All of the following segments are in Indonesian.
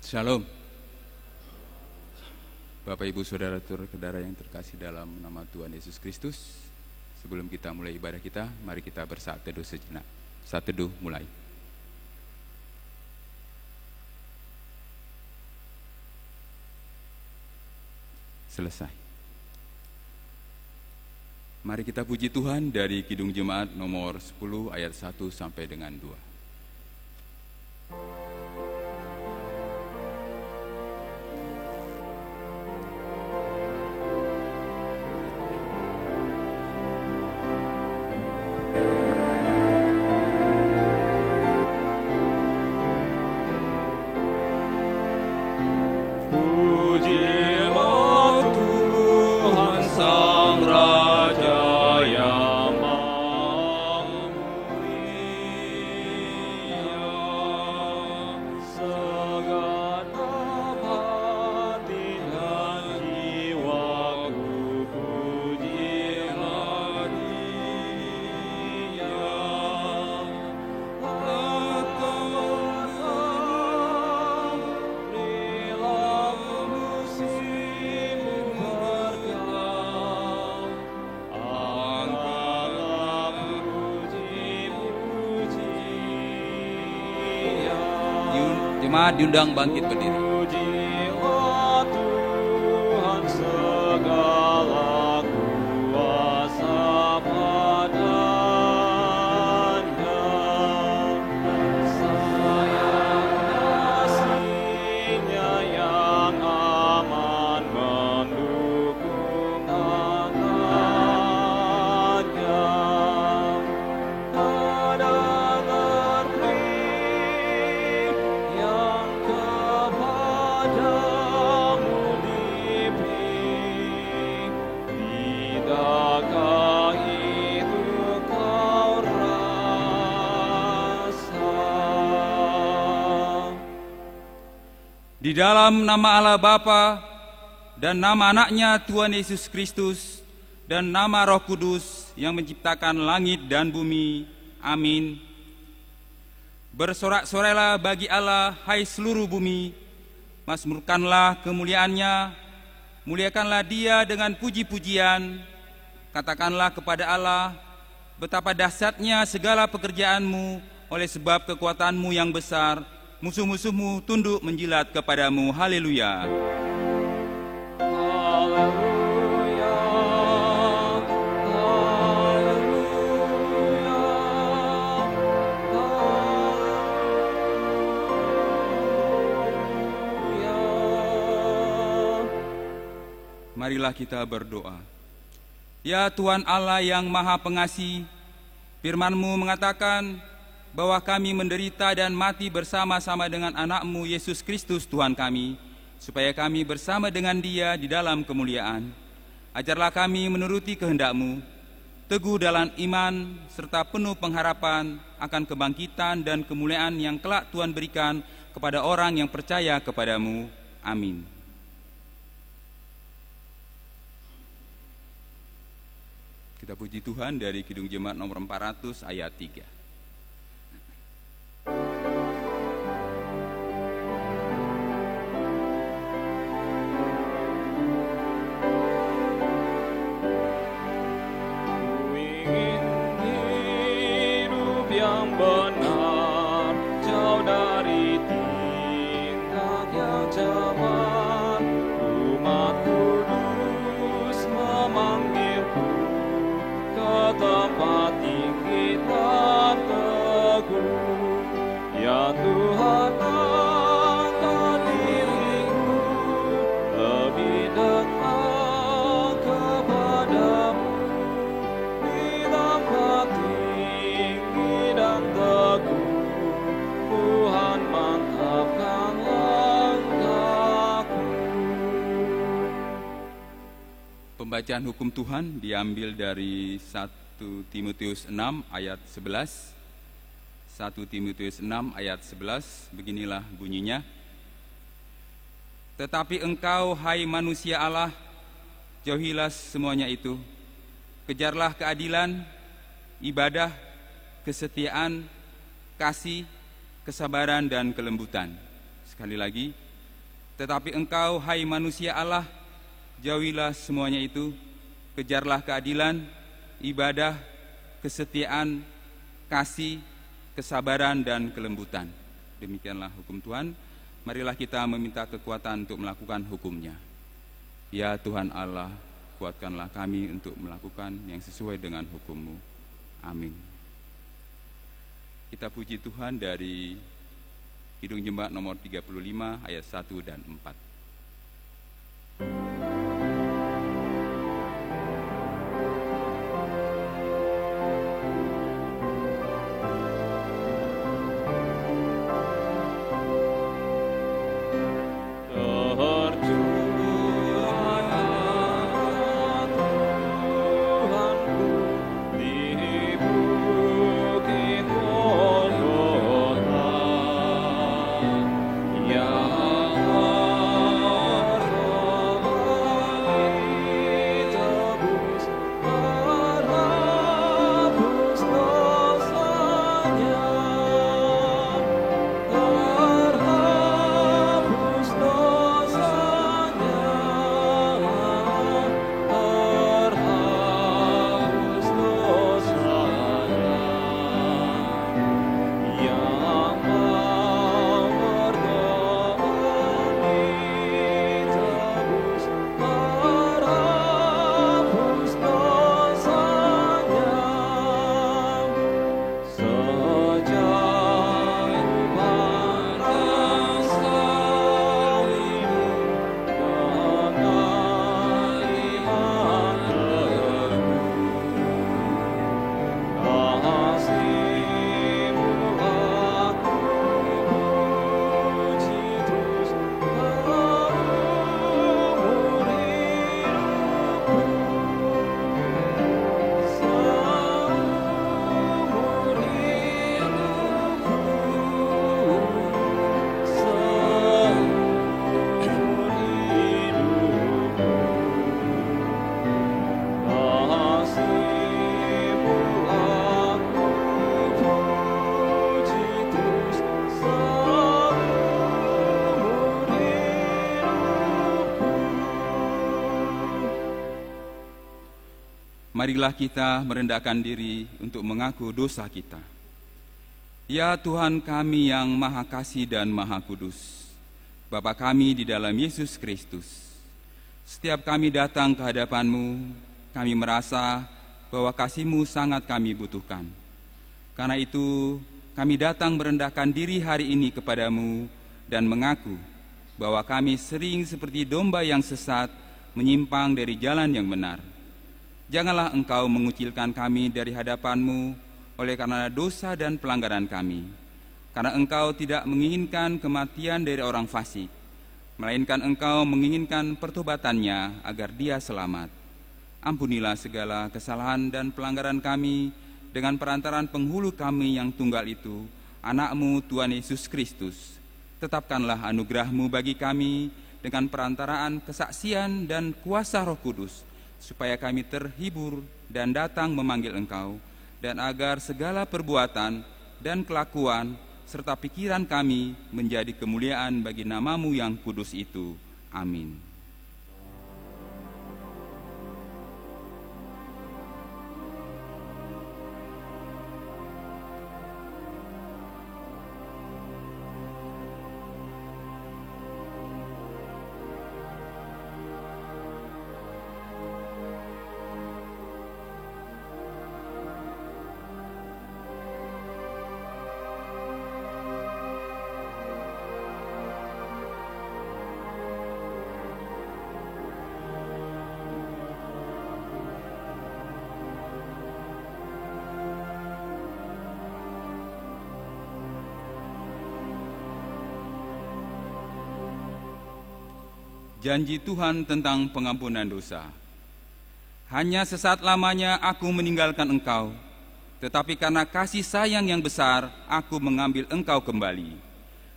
Shalom. Bapak Ibu Saudara-saudara yang terkasih dalam nama Tuhan Yesus Kristus. Sebelum kita mulai ibadah kita, mari kita bersaat teduh sejenak. Saat teduh mulai. Selesai. Mari kita puji Tuhan dari Kidung Jemaat nomor 10 ayat 1 sampai dengan 2. Jemaat diundang bangkit berdiri. Pujilah Tuhan segala kuasa padanya. Sayang kasih-Nya yang aman mendukung anaknya. Di dalam nama Allah Bapa dan nama anaknya Tuhan Yesus Kristus dan nama Roh Kudus yang menciptakan langit dan bumi. Amin. Bersorak-sorailah bagi Allah, hai seluruh bumi. Mazmurkanlah kemuliaannya, muliakanlah Dia dengan puji-pujian. Katakanlah kepada Allah, betapa dahsyatnya segala pekerjaanmu, oleh sebab kekuatanmu yang besar. Musuh-musuhmu tunduk menjilat kepadamu. Haleluya. Haleluya. Haleluya. Haleluya. Marilah kita berdoa. Ya Tuhan Allah yang Maha Pengasih, firman-Mu mengatakan bahwa kami menderita dan mati bersama-sama dengan anak-Mu Yesus Kristus Tuhan kami, supaya kami bersama dengan Dia di dalam kemuliaan. Ajarlah kami menuruti kehendak-Mu, teguh dalam iman, serta penuh pengharapan akan kebangkitan dan kemuliaan yang kelak Tuhan berikan kepada orang yang percaya kepada-Mu. Amin. Kita puji Tuhan dari Kidung Jemaat nomor 400 ayat 3. Yang benar, jauh dari tingkah yang cemar. Umat kudus memanggilku ke tempat tinggi dan teguh. Ya Tuhan, angkat diriku lebih dekat kepadamu di tempat tinggi dan teguh. Tuhan, mantapkan langkahku. Pembacaan hukum Tuhan diambil dari 1 Timotius 6 ayat 11. 1 Timotius 6 ayat 11, beginilah bunyinya. Tetapi engkau, hai manusia Allah, jauhilah semuanya itu. Kejarlah keadilan, ibadah, kesetiaan, kasih, kesabaran, dan kelembutan. Sekali lagi, Tetapi engkau, hai manusia Allah, jauhilah semuanya itu, kejarlah keadilan, ibadah, kesetiaan, kasih, kesabaran, dan kelembutan. Demikianlah hukum Tuhan. Marilah kita meminta kekuatan untuk melakukan hukum-Nya. Ya Tuhan Allah, kuatkanlah kami untuk melakukan yang sesuai dengan hukum-Mu. Amin. Kita puji Tuhan dari Kidung Jemaat nomor 35 ayat 1 dan 4. Marilah kita merendahkan diri untuk mengaku dosa kita. Ya Tuhan kami yang Maha Kasih dan Maha Kudus, Bapa kami di dalam Yesus Kristus, setiap kami datang ke hadapan-Mu, kami merasa bahwa kasih-Mu sangat kami butuhkan. Karena itu, kami datang merendahkan diri hari ini kepada-Mu dan mengaku bahwa kami sering seperti domba yang sesat menyimpang dari jalan yang benar. Janganlah Engkau mengucilkan kami dari hadapan-Mu oleh karena dosa dan pelanggaran kami. Karena Engkau tidak menginginkan kematian dari orang fasik, melainkan Engkau menginginkan pertobatannya agar dia selamat. Ampunilah segala kesalahan dan pelanggaran kami dengan perantaran penghulu kami yang tunggal itu, Anak-Mu Tuhan Yesus Kristus. Tetapkanlah anugerah-Mu bagi kami dengan perantaraan kesaksian dan kuasa Roh Kudus, supaya kami terhibur dan datang memanggil Engkau, dan agar segala perbuatan dan kelakuan serta pikiran kami menjadi kemuliaan bagi nama-Mu yang kudus itu. Amin. Janji Tuhan tentang pengampunan dosa. Hanya sesaat lamanya aku meninggalkan engkau, tetapi karena kasih sayang yang besar, aku mengambil engkau kembali.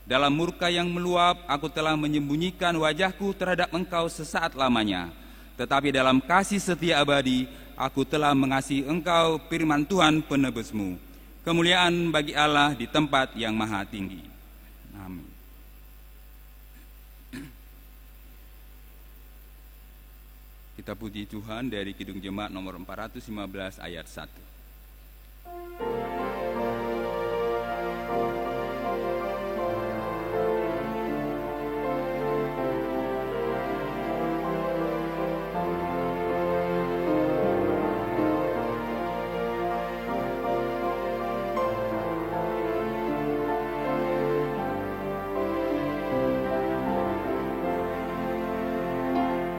Dalam murka yang meluap, aku telah menyembunyikan wajahku terhadap engkau sesaat lamanya. Tetapi dalam kasih setia abadi, aku telah mengasihi engkau, firman Tuhan penebusmu. Kemuliaan bagi Allah di tempat yang maha tinggi. Amin. Kita puji Tuhan dari Kidung Jemaat nomor 415 ayat 1.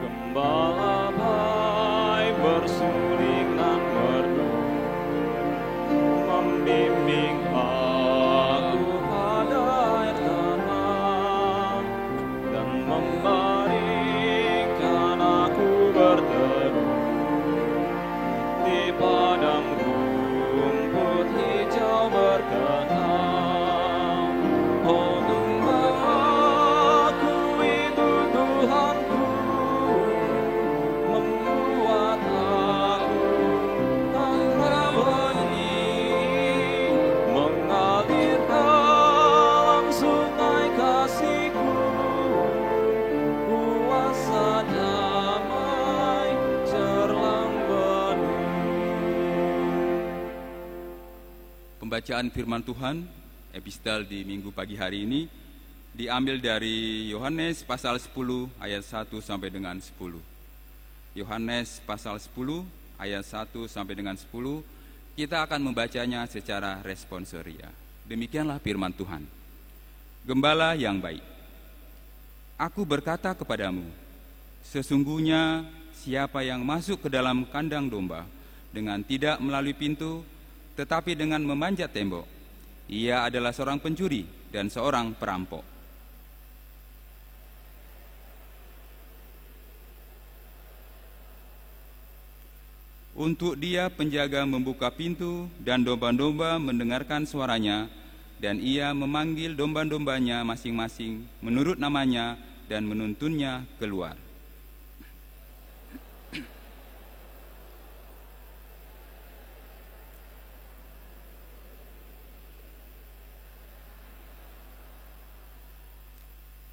Gembala baik bersuling nan merdu, membimbing aku pada air tanam, dan memberikan aku berteduh di padang rumput hijau berkenang. Oh, gembalaku itu Tuhanku, membuat aku tanpa benih, mengalir dalam sungai kasih-Ku, kuasa damai cerlang benih. Pembacaan firman Tuhan, epistel di minggu pagi hari ini diambil dari Yohanes pasal 10 ayat 1 sampai dengan 10. Yohanes pasal 10 ayat 1 sampai dengan 10, kita akan membacanya secara responsoria. Demikianlah firman Tuhan. Gembala yang baik, aku berkata kepadamu, sesungguhnya siapa yang masuk ke dalam kandang domba dengan tidak melalui pintu, tetapi dengan memanjat tembok, ia adalah seorang pencuri dan seorang perampok. Untuk dia penjaga membuka pintu dan domba-domba mendengarkan suaranya, dan ia memanggil domba-dombanya masing-masing menurut namanya dan menuntunnya keluar.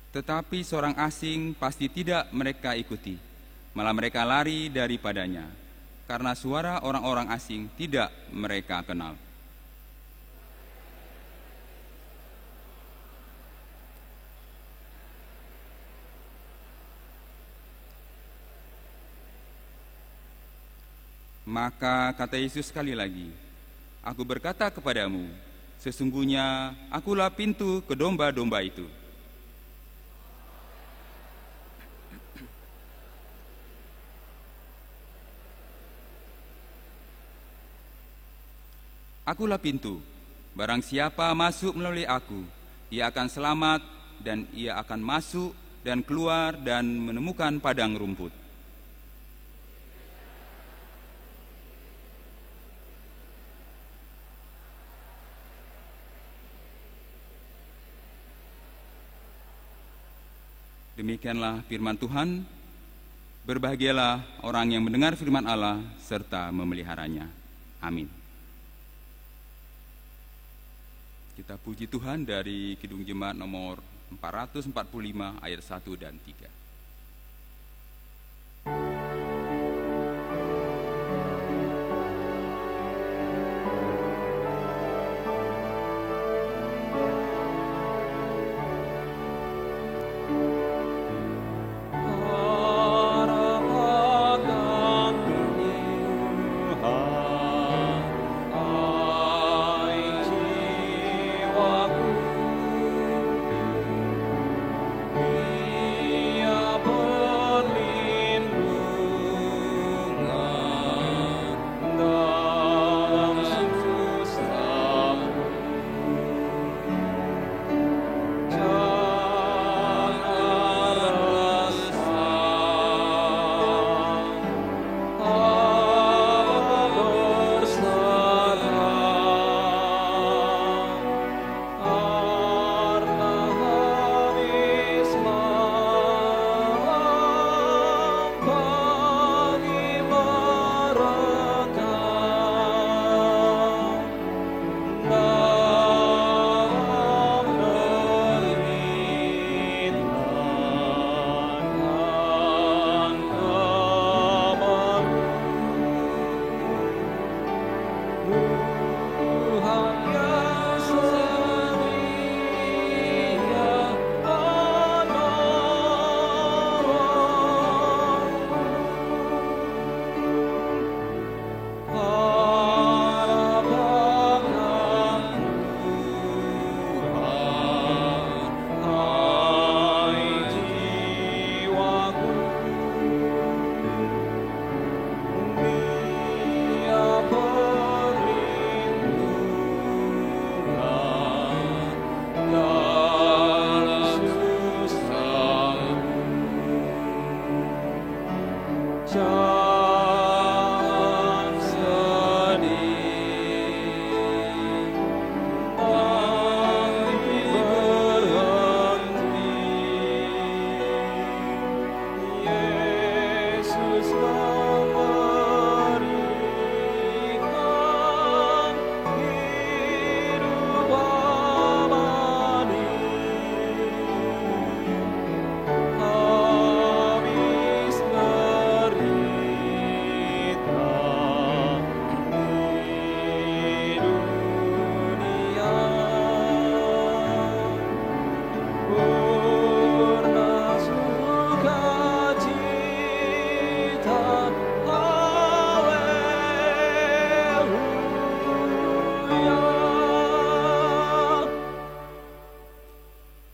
Tetapi seorang asing pasti tidak mereka ikuti, malah mereka lari daripadanya, karena suara orang-orang asing tidak mereka kenal. Maka kata Yesus sekali lagi, aku berkata kepadamu, sesungguhnya akulah pintu ke domba-domba itu. Akulah pintu, barang siapa masuk melalui aku, ia akan selamat dan ia akan masuk dan keluar dan menemukan padang rumput. Demikianlah firman Tuhan. Berbahagialah orang yang mendengar firman Allah serta memeliharanya. Amin. Kita puji Tuhan dari Kidung Jemaat nomor 445 ayat 1 dan 3. Ia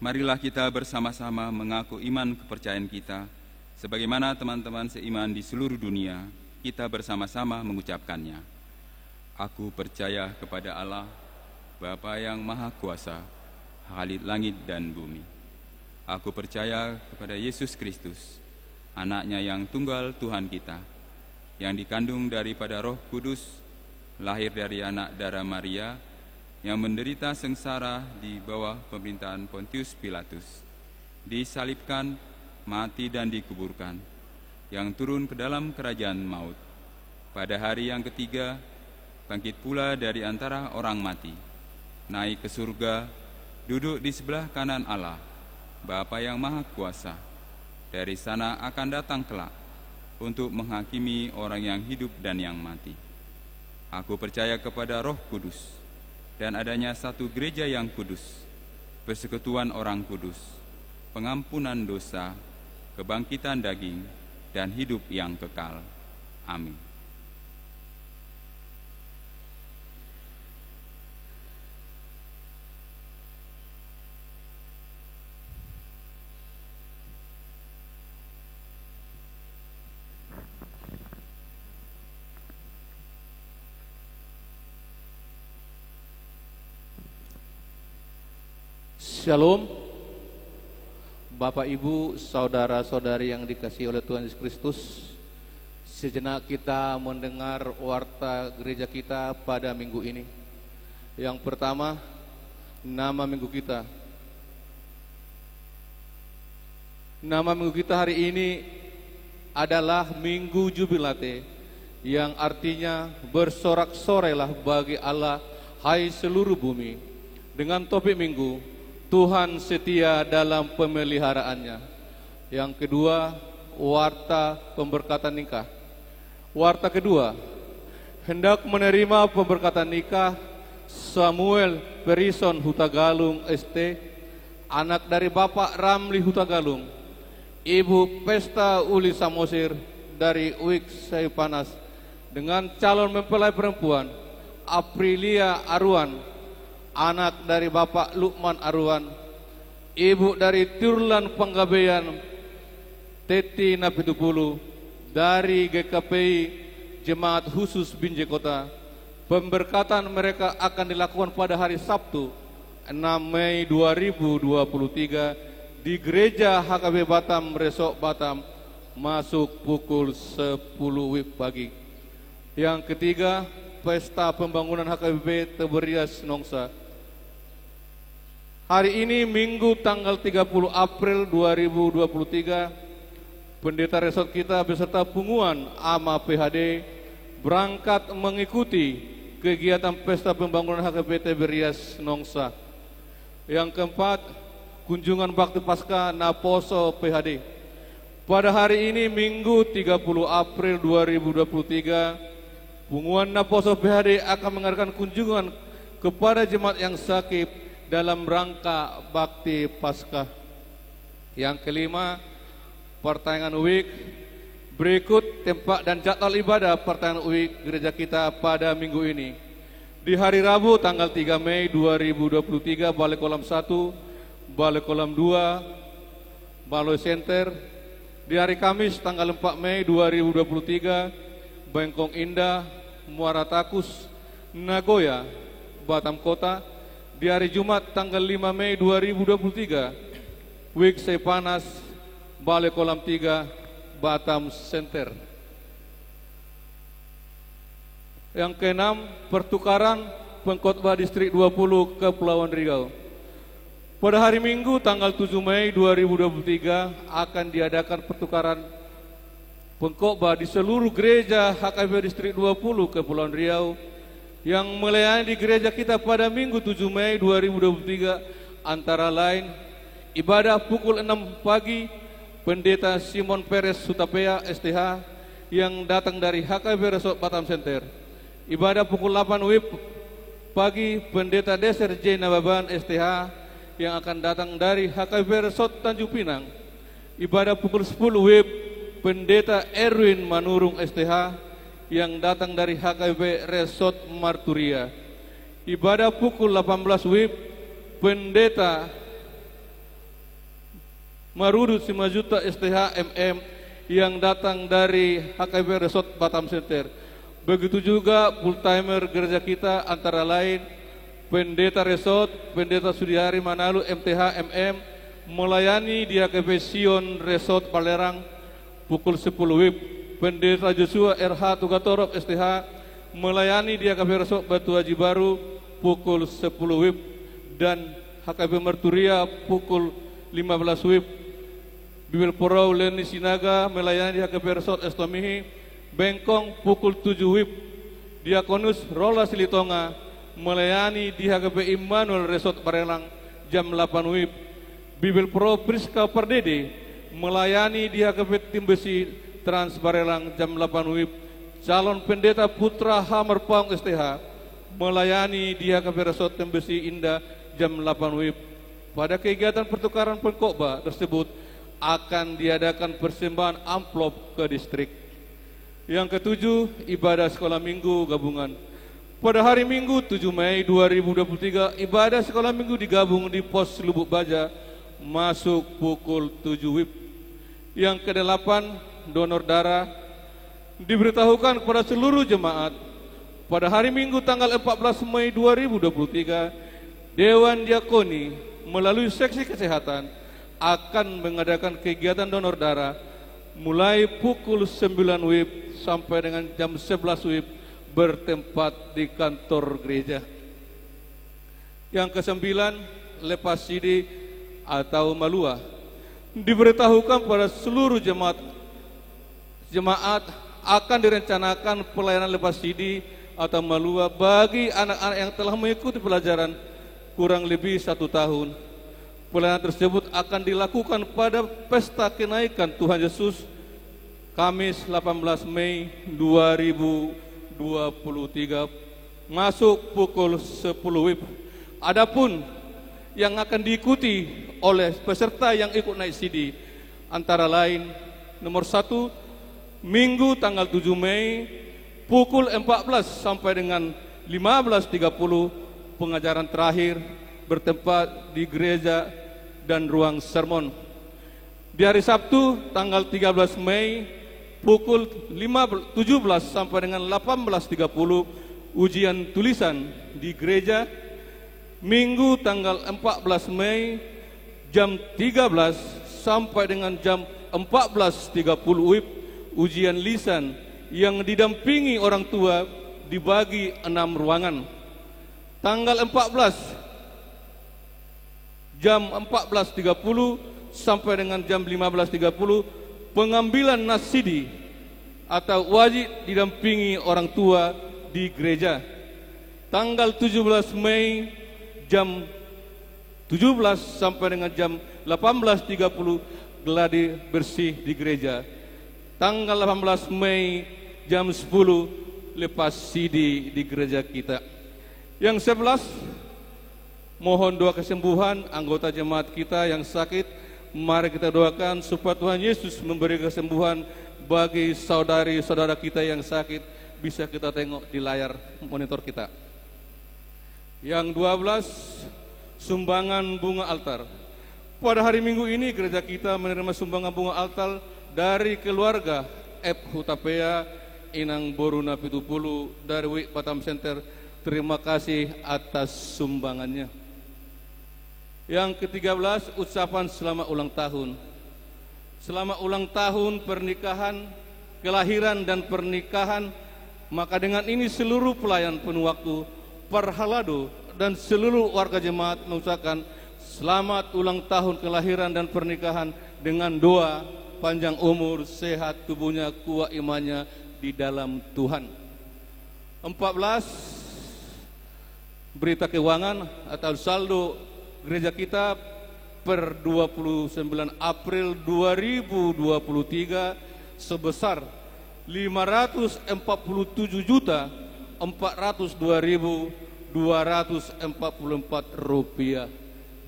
marilah kita bersama-sama mengaku iman kepercayaan kita, sebagaimana teman-teman seiman di seluruh dunia, kita bersama-sama mengucapkannya. Aku percaya kepada Allah, Bapa yang Maha Kuasa, Khalid langit dan bumi. Aku percaya kepada Yesus Kristus, Anak-Nya yang tunggal Tuhan kita, yang dikandung daripada Roh Kudus, lahir dari anak darah Maria, yang menderita sengsara di bawah pemerintahan Pontius Pilatus, disalibkan, mati dan dikuburkan, yang turun ke dalam kerajaan maut. Pada hari yang ketiga, bangkit pula dari antara orang mati, naik ke surga, duduk di sebelah kanan Allah, Bapa yang Maha Kuasa. Dari sana akan datang kelak untuk menghakimi orang yang hidup dan yang mati. Aku percaya kepada Roh Kudus dan adanya satu gereja yang kudus, persekutuan orang kudus, pengampunan dosa, kebangkitan daging, dan hidup yang kekal. Amin. Shalom, Bapak Ibu, saudara-saudari yang dikasihi oleh Tuhan Yesus Kristus. Sejenak kita mendengar warta gereja kita pada minggu ini. Yang pertama, nama minggu kita. Nama minggu kita hari ini adalah Minggu Jubilate, yang artinya bersorak-sorailah bagi Allah, hai seluruh bumi. Dengan topik minggu, Tuhan setia dalam pemeliharaannya. Yang kedua, warta pemberkatan nikah. Warta kedua, hendak menerima pemberkatan nikah Samuel Perison Hutagalung ST, anak dari Bapak Ramli Hutagalung, Ibu Pesta Uli Samosir dari UIK Saipanas, dengan calon mempelai perempuan Aprilia Arwan, anak dari Bapak Lukman Arwan, ibu dari Turlan Panggabean Teti Napitupulu, dari GKPI Jemaat Khusus Binjai Kota. Pemberkatan mereka akan dilakukan pada hari Sabtu 6 Mei 2023 di Gereja HKB Batam, Resok Batam, masuk pukul 10 WIB pagi. Yang ketiga, pesta pembangunan HKBP Teberias Nongsa. Hari ini Minggu tanggal 30 April 2023, pendeta resort kita beserta punguan AMA PHD berangkat mengikuti kegiatan pesta pembangunan HKBP Teberias Nongsa. Yang keempat, kunjungan bakti Paskah Naposo PHD. Pada hari ini Minggu 30 April 2023, punguan Naposo PHD akan mengadakan kunjungan kepada jemaat yang sakit dalam rangka bakti Paskah. Yang kelima, pertanyaan week. Berikut tempat dan jadwal ibadah pertanyaan week gereja kita pada minggu ini. Di hari Rabu tanggal 3 Mei 2023, Balai Kolam 1, Balai Kolam 2, Balai Center. Di hari Kamis tanggal 4 Mei 2023, Bengkong Indah, Muara Takus, Nagoya, Batam Kota. Di hari Jumat tanggal 5 Mei 2023, Wik Saipanas, Balai Kolam 3, Batam Center. Yang keenam, pertukaran pengkhotbah distrik 20 Kepulauan Riau. Pada hari Minggu tanggal 7 Mei 2023 akan diadakan pertukaran pengkhotbah di seluruh gereja HKBP distrik 20 Kepulauan Riau yang melayani di gereja kita pada Minggu 7 Mei 2023, antara lain ibadah pukul 6 pagi Pendeta Simon Perez Sutapea STH yang datang dari HKBP Resort Batam Center. Ibadah pukul 8 WIB pagi Pendeta Deser J Nababan STH yang akan datang dari HKBP Resort Tanjung Pinang. Ibadah pukul 10 WIB Pendeta Erwin Manurung STH yang datang dari HKBP Resort Marturia. Ibadah pukul 18 WIB Pendeta Marudut 5 juta STH MM yang datang dari HKB Resort Batam Center. Begitu juga full timer gereja kita antara lain Pendeta Resort, Pendeta Sudihari Manalu MTH MM melayani di HKB Sion Resort Balerang pukul 10 WIB. Pendeta Joshua RH Tugatorop STH melayani di HKB Resort Batu Haji Baru pukul 10 WIB dan HKB Merturia pukul 15 WIB. Bibel Porau Leni Sinaga melayani di HKB Resort Estomihi Bengkong pukul 7 WIB. Diakonus Rola Silitonga melayani di HKB Immanuel Resort Barelang jam 8 WIB. Bibel Pro Priska Pardede melayani di HKB Timbesi Trans Barelang jam 8 WIB. Calon Pendeta Putra Hamerpaung STH melayani di HKB Resort Timbesi Indah jam 8 WIB. Pada kegiatan pertukaran pengkhotbah tersebut akan diadakan persembahan amplop ke distrik. Yang ketujuh, ibadah sekolah minggu gabungan. Pada hari Minggu 7 Mei 2023, ibadah sekolah minggu digabung di pos Lubuk Baja masuk pukul 7 WIB. Yang kedelapan, donor darah. Diberitahukan kepada seluruh jemaat pada hari Minggu tanggal 14 Mei 2023, Dewan Diakoni melalui seksi kesehatan akan mengadakan kegiatan donor darah mulai pukul 9 WIB sampai dengan jam 11 WIB bertempat di kantor gereja. Yang kesembilan, lepas sidi atau malua. Diberitahukan pada seluruh jemaat akan direncanakan pelayanan lepas sidi atau malua bagi anak-anak yang telah mengikuti pelajaran kurang lebih 1 tahun. Pelayanan tersebut akan dilakukan pada pesta kenaikan Tuhan Yesus Kamis 18 Mei 2023 masuk pukul 10 WIB. Adapun yang akan diikuti oleh peserta yang ikut naik CD antara lain nomor 1, Minggu tanggal 7 Mei pukul 14 sampai dengan 15.30 pengajaran terakhir bertempat di gereja dan ruang sermon. Di hari Sabtu tanggal 13 Mei pukul 17 sampai dengan 18.30 ujian tulisan di gereja. Minggu tanggal 14 Mei jam 13 sampai dengan jam 14.30 WIB ujian lisan yang didampingi orang tua dibagi 6 ruangan. Tanggal 14 jam 14.30 sampai dengan jam 15.30 pengambilan nasidi atau wajib didampingi orang tua di gereja. Tanggal 17 Mei jam 17 sampai dengan jam 18.30 gladi bersih di gereja. Tanggal 18 Mei jam 10 lepas sidi di gereja kita. Yang 11, mohon doa kesembuhan anggota jemaat kita yang sakit. Mari kita doakan supaya Tuhan Yesus memberi kesembuhan bagi saudari-saudara kita yang sakit. Bisa kita tengok di layar monitor kita. Yang 12, sumbangan bunga altar. Pada hari Minggu ini gereja kita menerima sumbangan bunga altar dari keluarga F. Hutapea Inang Boruna Pitupulu dari WIB Batam Center. Terima kasih atas sumbangannya. Yang ke-13, ucapan selamat ulang tahun. Selamat ulang tahun pernikahan, kelahiran dan pernikahan. Maka dengan ini seluruh pelayan penuh waktu, Parhalado dan seluruh warga jemaat mengucapkan selamat ulang tahun kelahiran dan pernikahan dengan doa panjang umur, sehat tubuhnya, kuat imannya di dalam Tuhan. 14, berita keuangan atau saldo gereja kita per 29 April 2023 sebesar 547.402.244 rupiah.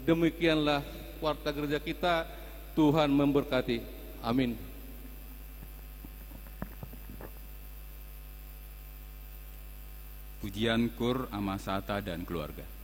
Demikianlah warta gereja kita. Tuhan memberkati. Amin. Pujian Kur Amasata dan keluarga.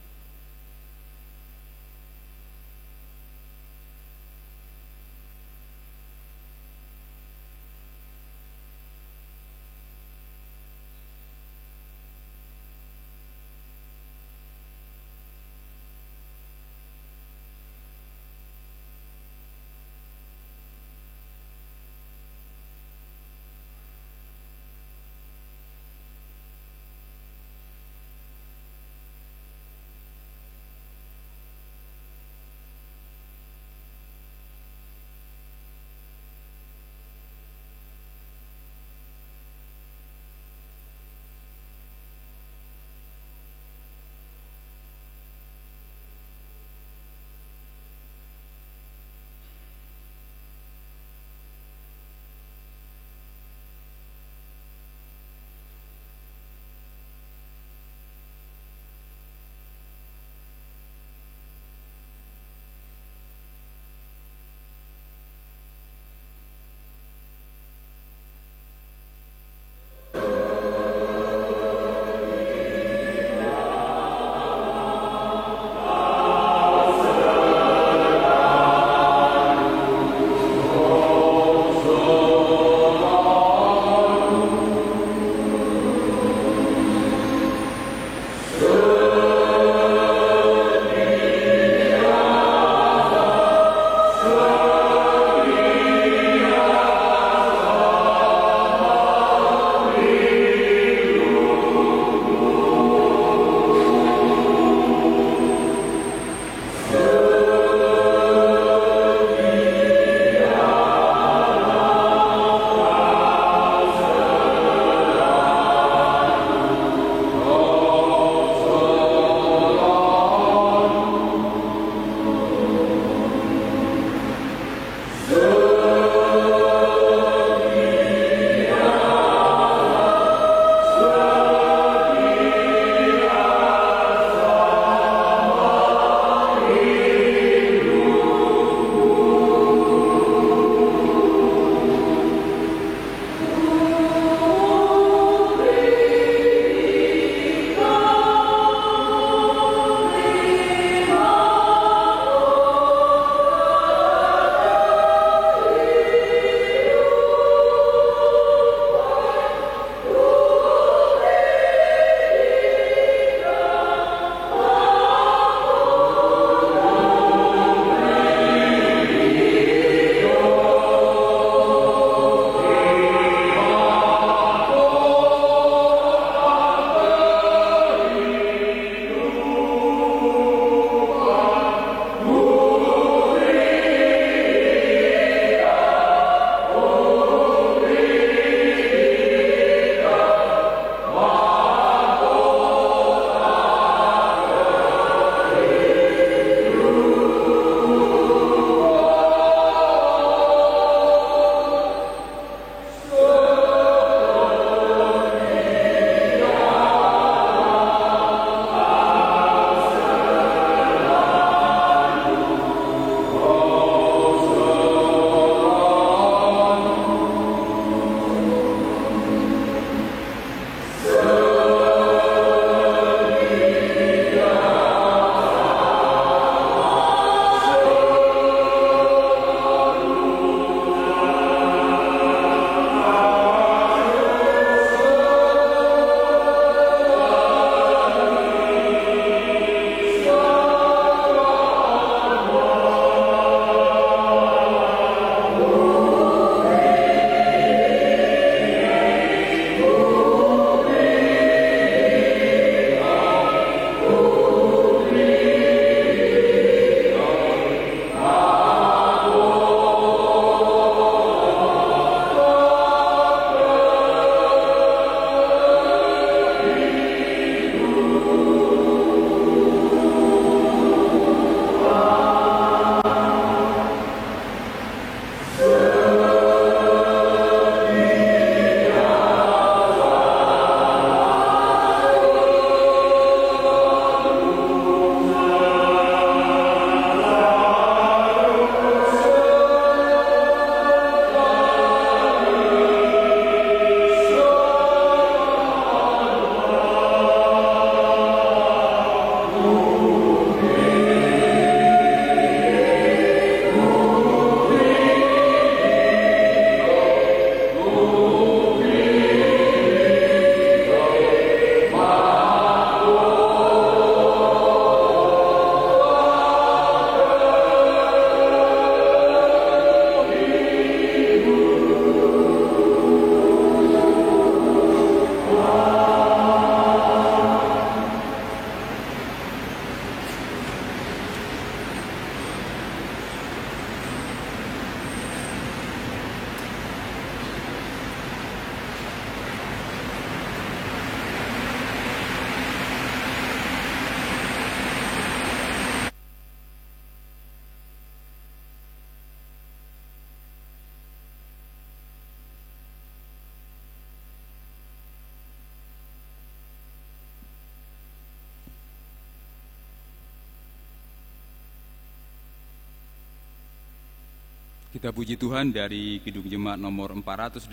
Kita puji Tuhan dari Kidung Jemaat nomor 408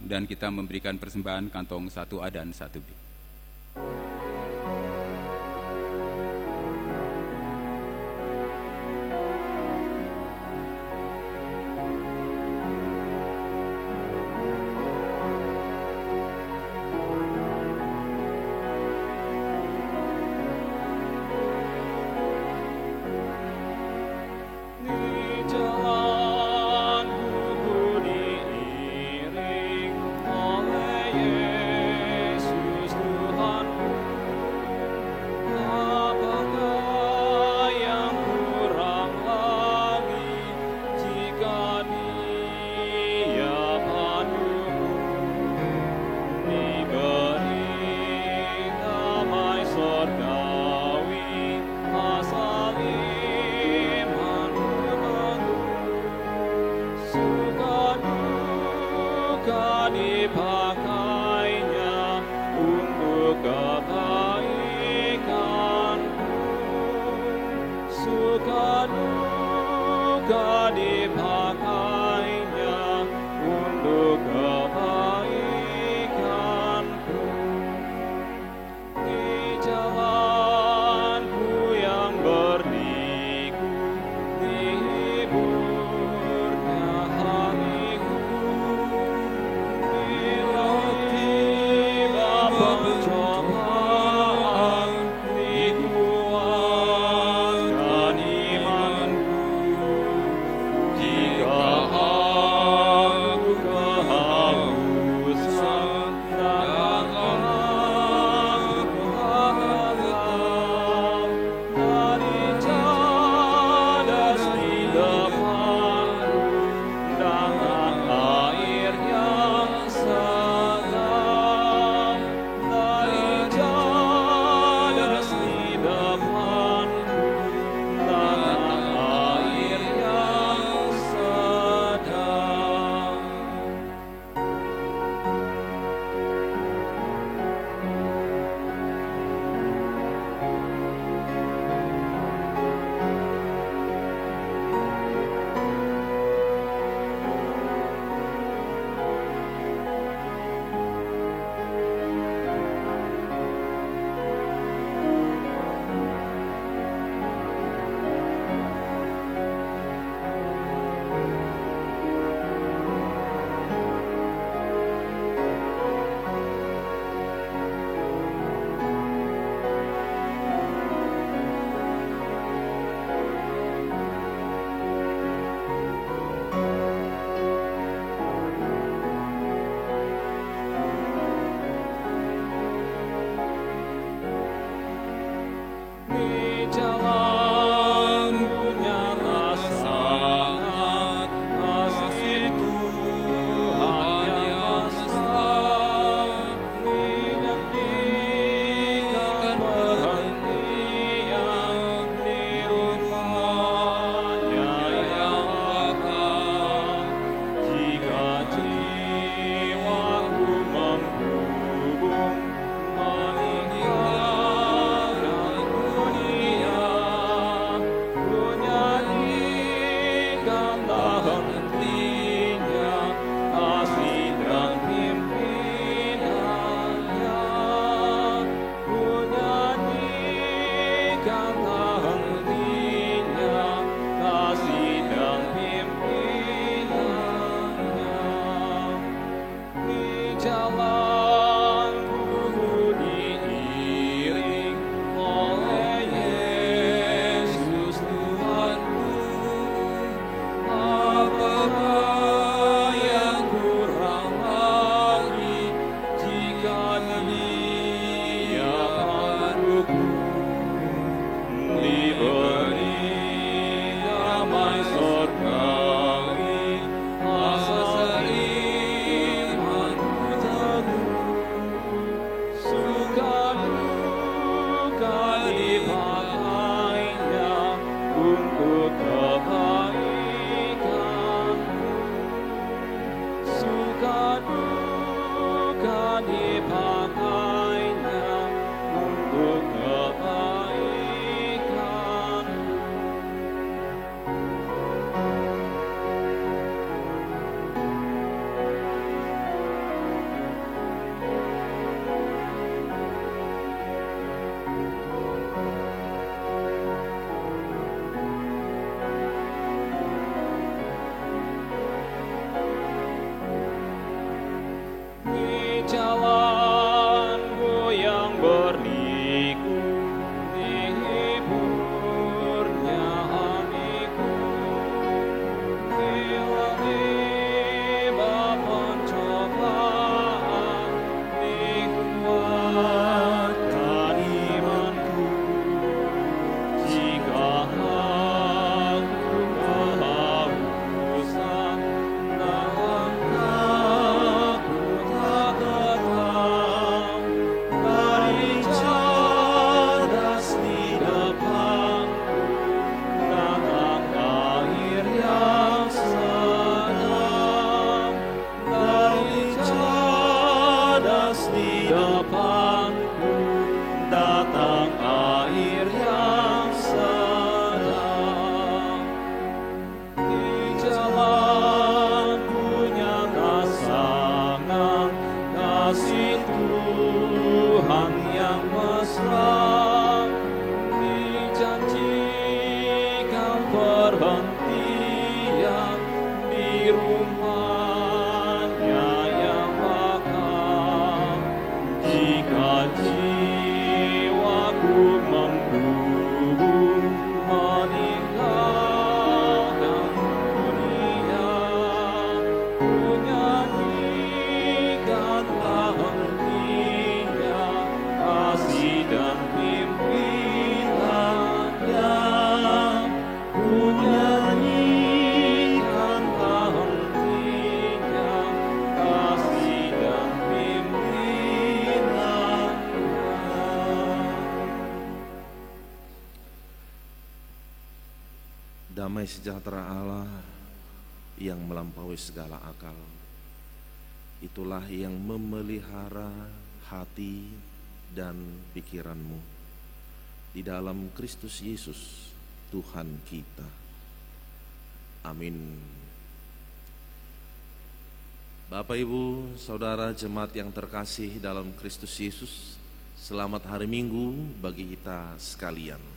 dan kita memberikan persembahan kantong 1A dan 1B. perhentian di rumahnya yang bakal. Jika jiwaku mampu meninggalkan dunia, ku nyanyikanlah hentinya kasih dan pimpinannya. Ku nyanyikanlah hentinya kasih dan pimpinannya. Damai sejahtera Allah yang melampaui segala akal, itulah yang memelihara hati dan pikiranmu di dalam Kristus Yesus Tuhan kita. Amin. Bapak, Ibu, Saudara jemaat yang terkasih dalam Kristus Yesus, selamat hari Minggu bagi kita sekalian.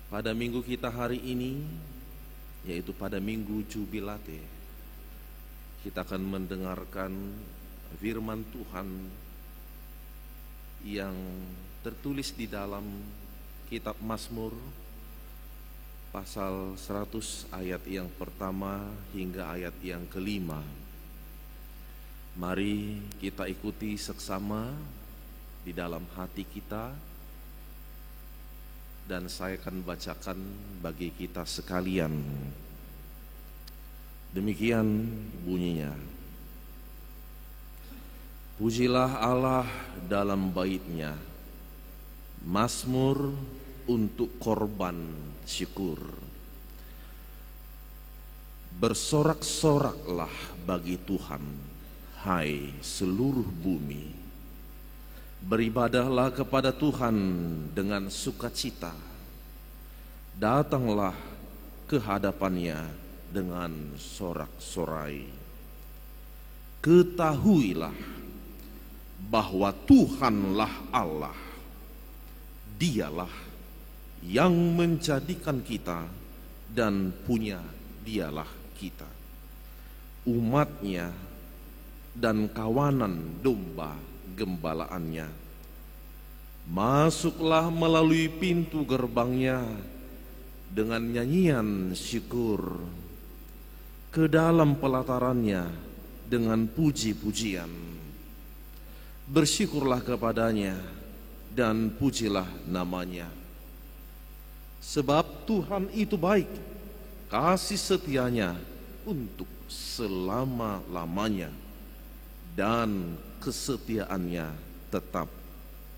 Pada minggu kita hari ini, yaitu pada minggu Jubilate, kita akan mendengarkan firman Tuhan yang tertulis di dalam kitab Mazmur pasal 100 ayat yang pertama hingga ayat yang kelima. Mari kita ikuti seksama di dalam hati kita, dan saya akan bacakan bagi kita sekalian. Demikian bunyinya. Pujilah Allah dalam bait-Nya, Mazmur untuk korban syukur. Bersorak-soraklah bagi Tuhan, hai seluruh bumi. Beribadahlah kepada Tuhan dengan sukacita. Datanglah ke hadapan-Nya dengan sorak-sorai. Ketahuilah bahwa Tuhanlah Allah. Dialah yang menjadikan kita dan punya Dialah kita, umat-Nya dan kawanan domba gembalaannya. Masuklah melalui pintu gerbang-Nya dengan nyanyian syukur, ke dalam pelataran-Nya dengan puji-pujian. Bersyukurlah kepada-Nya dan pujilah nama-Nya. Sebab Tuhan itu baik, kasih setia-Nya untuk selama-lamanya, dan kesetiaan-Nya tetap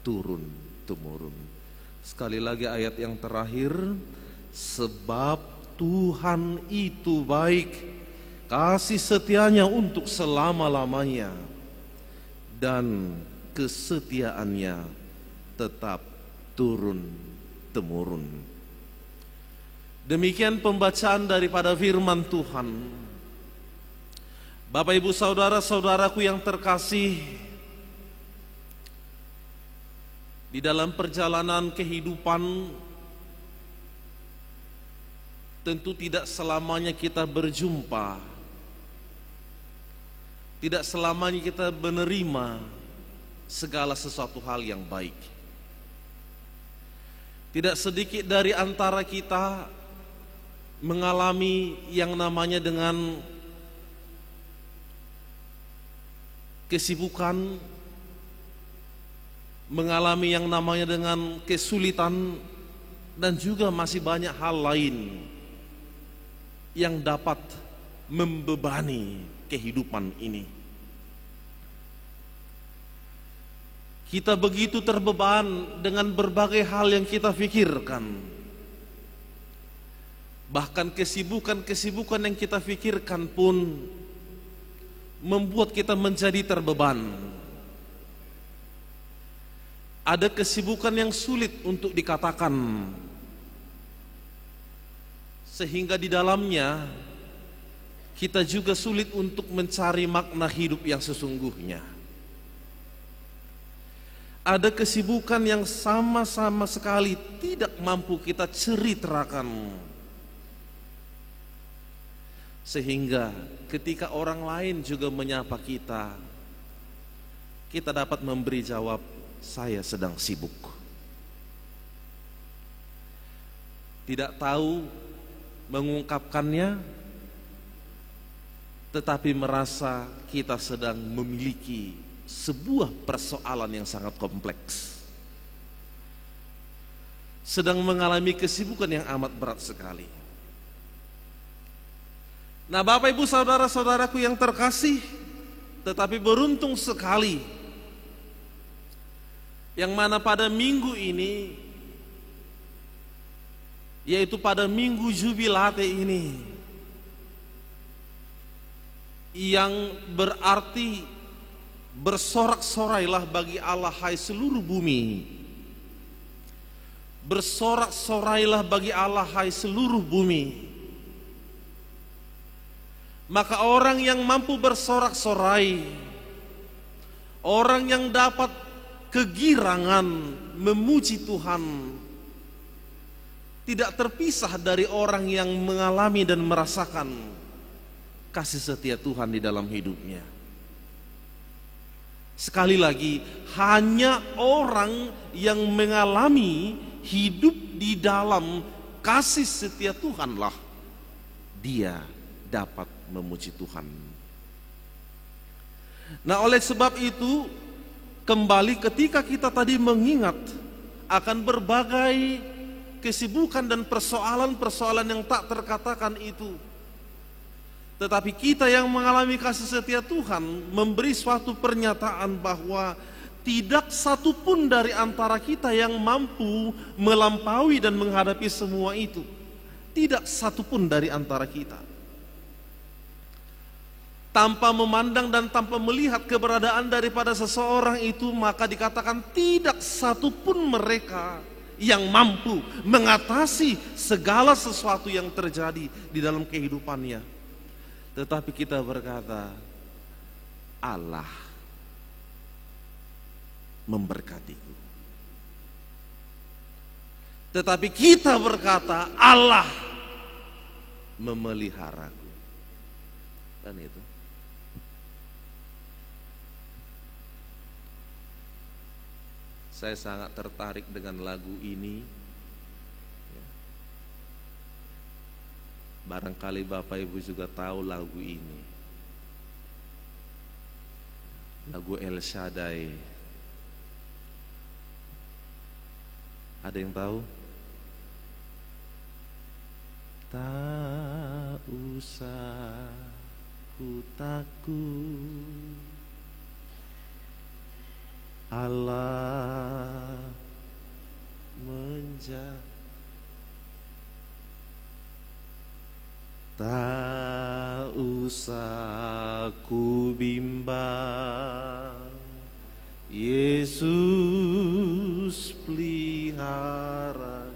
turun-temurun. Sekali lagi ayat yang terakhir, sebab Tuhan itu baik, kasih setia-Nya untuk selama-lamanya, dan kesetiaan-Nya tetap turun-temurun. Demikian pembacaan daripada firman Tuhan. Bapak, Ibu, Saudara-saudaraku yang terkasih, di dalam perjalanan kehidupan tentu tidak selamanya kita berjumpa, tidak selamanya kita menerima segala sesuatu hal yang baik. Tidak sedikit dari antara kita mengalami yang namanya dengan kesibukan, mengalami yang namanya dengan kesulitan, dan juga masih banyak hal lain yang dapat membebani kehidupan ini. Kita begitu terbeban dengan berbagai hal yang kita pikirkan. Bahkan kesibukan-kesibukan yang kita pikirkan pun membuat kita menjadi terbeban. Ada kesibukan yang sulit untuk dikatakan, sehingga di dalamnya kita juga sulit untuk mencari makna hidup yang sesungguhnya. ada kesibukan yang sama-sama sekali tidak mampu kita ceritakan. Sehingga ketika orang lain juga menyapa kita, kita dapat memberi jawab, saya sedang sibuk. Tidak tahu mengungkapkannya, tetapi merasa kita sedang memiliki sebuah persoalan yang sangat kompleks, sedang mengalami kesibukan yang amat berat sekali. Nah, Bapak Ibu saudara-saudaraku yang terkasih, tetapi beruntung sekali yang mana pada minggu ini, yaitu pada minggu jubilate ini, yang berarti bersorak-sorailah bagi Allah hai seluruh bumi. Bersorak-sorailah bagi Allah hai seluruh bumi. Maka orang yang mampu bersorak-sorai, orang yang dapat kegirangan memuji Tuhan, tidak terpisah dari orang yang mengalami dan merasakan kasih setia Tuhan di dalam hidupnya. Sekali lagi, hanya orang yang mengalami hidup di dalam kasih setia Tuhanlah dia dapat memuji Tuhan. Nah, oleh sebab itu, kembali ketika kita tadi mengingat akan berbagai kesibukan dan persoalan-persoalan yang tak terkatakan itu, tetapi kita yang mengalami kasih setia Tuhan memberi suatu pernyataan bahwa tidak satu pun dari antara kita yang mampu melampaui dan menghadapi semua itu. Tidak satu pun dari antara kita. Tanpa memandang dan tanpa melihat keberadaan daripada seseorang itu, maka dikatakan tidak satu pun mereka yang mampu mengatasi segala sesuatu yang terjadi di dalam kehidupannya. Tetapi kita berkata, Allah memberkatiku. Tetapi kita berkata, Allah memeliharaku. Dan itu. Saya sangat tertarik dengan lagu ini. Barangkali Bapak Ibu juga tahu lagu ini. Lagu El Shaddai. Ada yang tahu? Tak usah ku takut, Allah menjaga. Tak usah ku bimbang, Yesus peliharaku.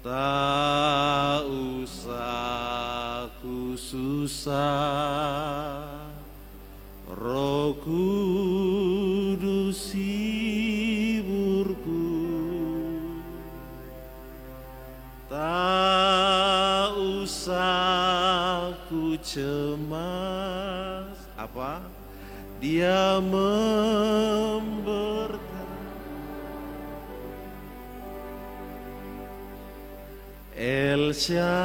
Tak usah ku susah, Roh Kudus hiburku. Tak usah ku cemas, apa? Dia memberkati. El Shaddai.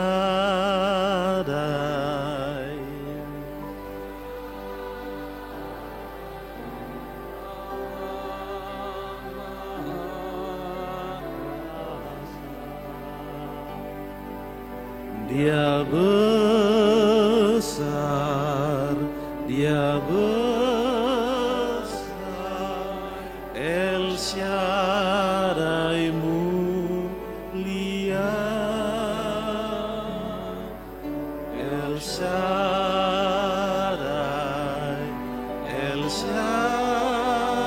Dia besar, dia besar, El Shaddai mulia, El Shaddai, El Shaddai,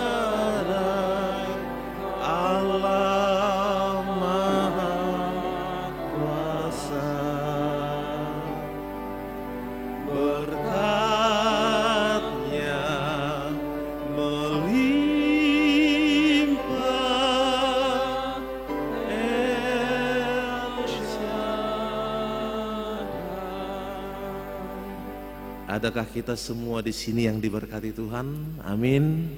Allah Maha Kuasa. Adakah kita semua di sini yang diberkati Tuhan? Amin.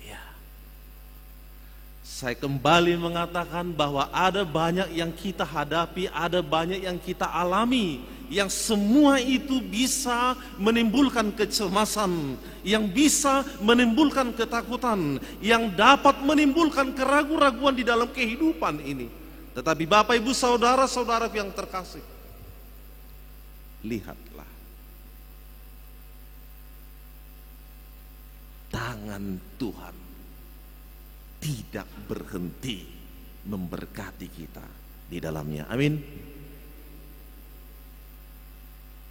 Ya. Saya kembali mengatakan bahwa ada banyak yang kita hadapi, ada banyak yang kita alami, yang semua itu bisa menimbulkan kecemasan, yang bisa menimbulkan ketakutan, yang dapat menimbulkan keraguan-raguan di dalam kehidupan ini. Tetapi Bapak Ibu saudara-saudara yang terkasih, lihatlah, tangan Tuhan tidak berhenti memberkati kita di dalamnya. Amin.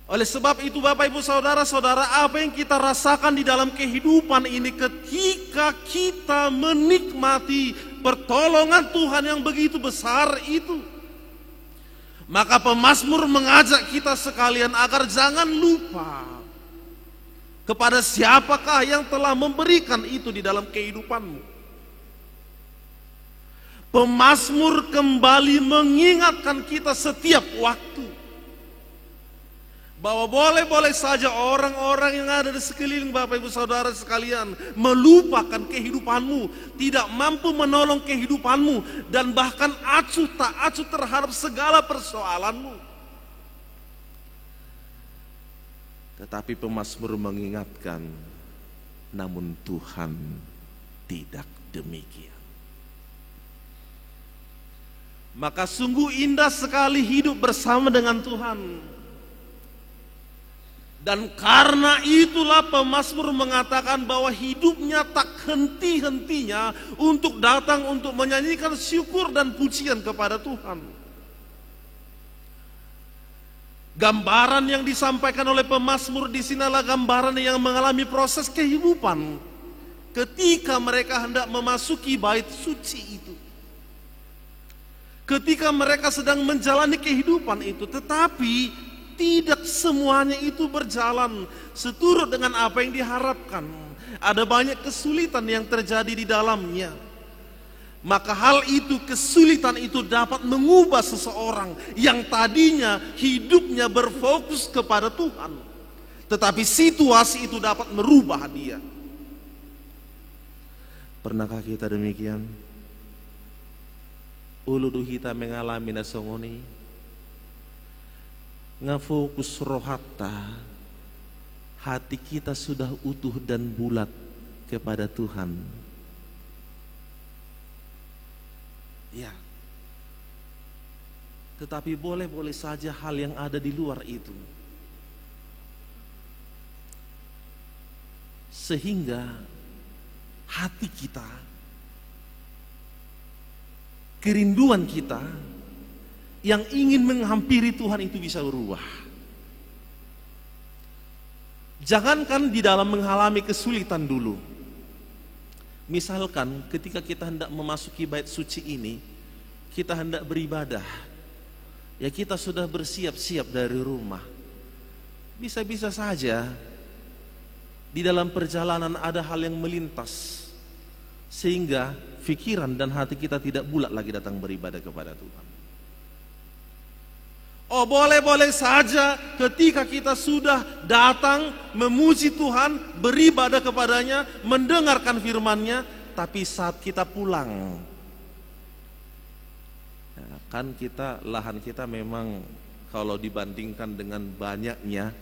Oleh sebab itu Bapak Ibu saudara-saudara, apa yang kita rasakan di dalam kehidupan ini ketika kita menikmati pertolongan Tuhan yang begitu besar itu, maka pemazmur mengajak kita sekalian agar jangan lupa kepada siapakah yang telah memberikan itu di dalam kehidupanmu. Pemazmur kembali mengingatkan kita setiap waktu bahwa boleh-boleh saja orang-orang yang ada di sekeliling Bapak Ibu Saudara sekalian melupakan kehidupanmu, tidak mampu menolong kehidupanmu, dan bahkan acuh tak acuh terhadap segala persoalanmu. Tetapi pemazmur mengingatkan, namun Tuhan tidak demikian. Maka sungguh indah sekali hidup bersama dengan Tuhan. Dan karena itulah pemazmur mengatakan bahwa hidupnya tak henti-hentinya untuk datang untuk menyanyikan syukur dan pujian kepada Tuhan. Gambaran yang disampaikan oleh pemazmur di sinilah gambaran yang mengalami proses kehidupan ketika mereka hendak memasuki bait suci itu. Ketika mereka sedang menjalani kehidupan itu, tetapi tidak semuanya itu berjalan seturut dengan apa yang diharapkan. Ada banyak kesulitan yang terjadi di dalamnya. Maka hal itu, kesulitan itu dapat mengubah seseorang yang tadinya hidupnya berfokus kepada Tuhan, tetapi situasi itu dapat merubah dia. Pernahkah kita demikian? Uludu kita mengalami nasongoni, ngafokus rohata, hati kita sudah utuh dan bulat kepada Tuhan. Ya. Tetapi boleh-boleh saja hal yang ada di luar itu, sehingga hati kita, kerinduan kita yang ingin menghampiri Tuhan itu bisa berubah. Jangankan di dalam mengalami kesulitan dulu. Misalkan ketika kita hendak memasuki bait suci ini, kita hendak beribadah, ya kita sudah bersiap-siap dari rumah. Bisa-bisa saja di dalam perjalanan ada hal yang melintas, sehingga pikiran dan hati kita tidak bulat lagi datang beribadah kepada Tuhan. Oh, boleh-boleh saja ketika kita sudah datang memuji Tuhan, beribadah kepadanya, mendengarkan firman-Nya, tapi saat kita pulang, ya, kan kita, lahan kita memang kalau dibandingkan dengan banyaknya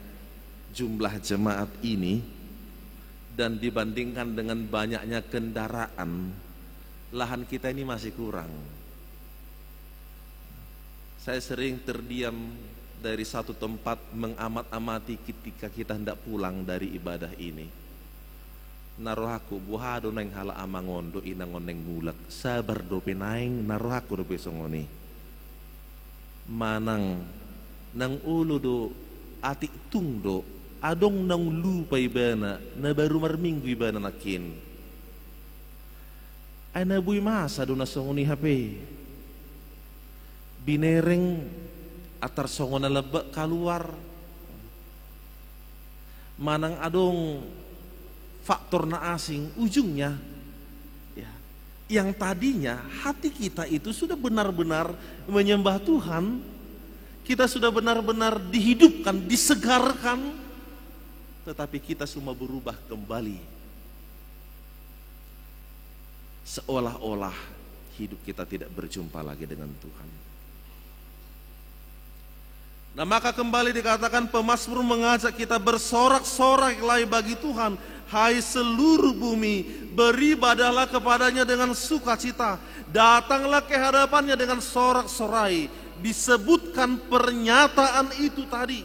jumlah jemaat ini dan dibandingkan dengan banyaknya kendaraan, lahan kita ini masih kurang. Saya sering terdiam dari satu tempat mengamat-amati ketika kita hendak pulang dari ibadah ini. Narohaku buhado neng hala amangondo inangon neng mulak sabar dope naing narohaku dope songoni. Manang nang ulo do atik tung do adong nang lupa ibana na baru marminggu ibana nakin. Ay nabuy masa do na songoni HP. Binereng atar songo na lebek keluar, manang adong faktor na asing, ujungnya ya, yang tadinya hati kita itu sudah benar-benar menyembah Tuhan, kita sudah benar-benar dihidupkan, disegarkan, tetapi kita semua berubah kembali. Seolah-olah hidup kita tidak berjumpa lagi dengan Tuhan. Nah, maka kembali dikatakan pemazmur mengajak kita bersorak-sorak lagi bagi Tuhan. Hai seluruh bumi, beribadahlah kepadanya dengan sukacita. Datanglah ke hadapannya dengan sorak-sorai. Disebutkan pernyataan itu tadi,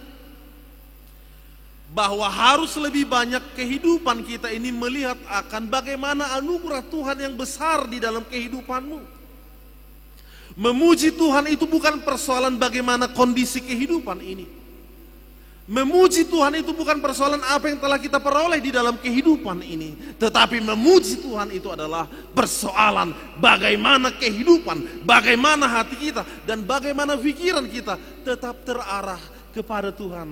bahwa harus lebih banyak kehidupan kita ini melihat akan bagaimana anugerah Tuhan yang besar di dalam kehidupanmu. Memuji Tuhan itu bukan persoalan bagaimana kondisi kehidupan ini. Memuji Tuhan itu bukan persoalan apa yang telah kita peroleh di dalam kehidupan ini. Tetapi memuji Tuhan itu adalah persoalan bagaimana kehidupan, bagaimana hati kita, dan bagaimana pikiran kita tetap terarah kepada Tuhan,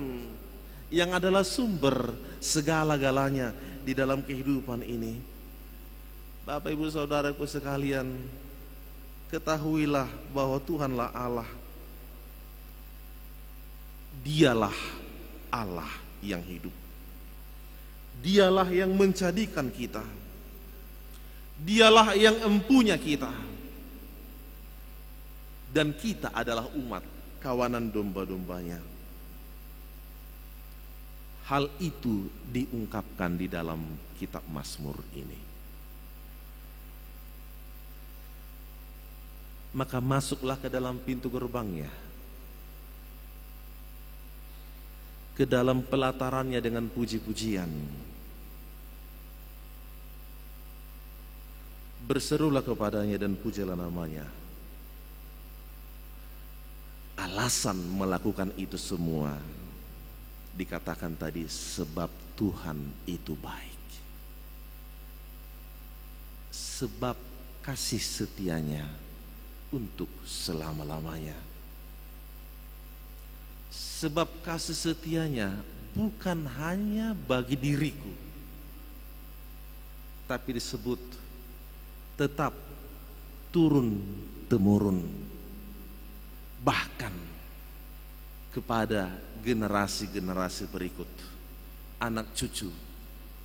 yang adalah sumber segala-galanya di dalam kehidupan ini. Bapak Ibu Saudaraku sekalian, ketahuilah bahwa Tuhanlah Allah. Dialah Allah yang hidup. Dialah yang menjadikan kita. Dialah yang empunya kita. Dan kita adalah umat, kawanan domba-dombanya. Hal itu diungkapkan di dalam kitab Mazmur ini. Maka masuklah ke dalam pintu gerbangnya, ke dalam pelatarannya dengan puji-pujian. Berserulah kepadanya dan pujilah namanya. Alasan melakukan itu semua dikatakan tadi, sebab Tuhan itu baik. Sebab kasih setianya untuk selama-lamanya. Sebab kasih setianya bukan hanya bagi diriku, tapi disebut tetap turun-temurun, bahkan kepada generasi-generasi berikut, anak cucu,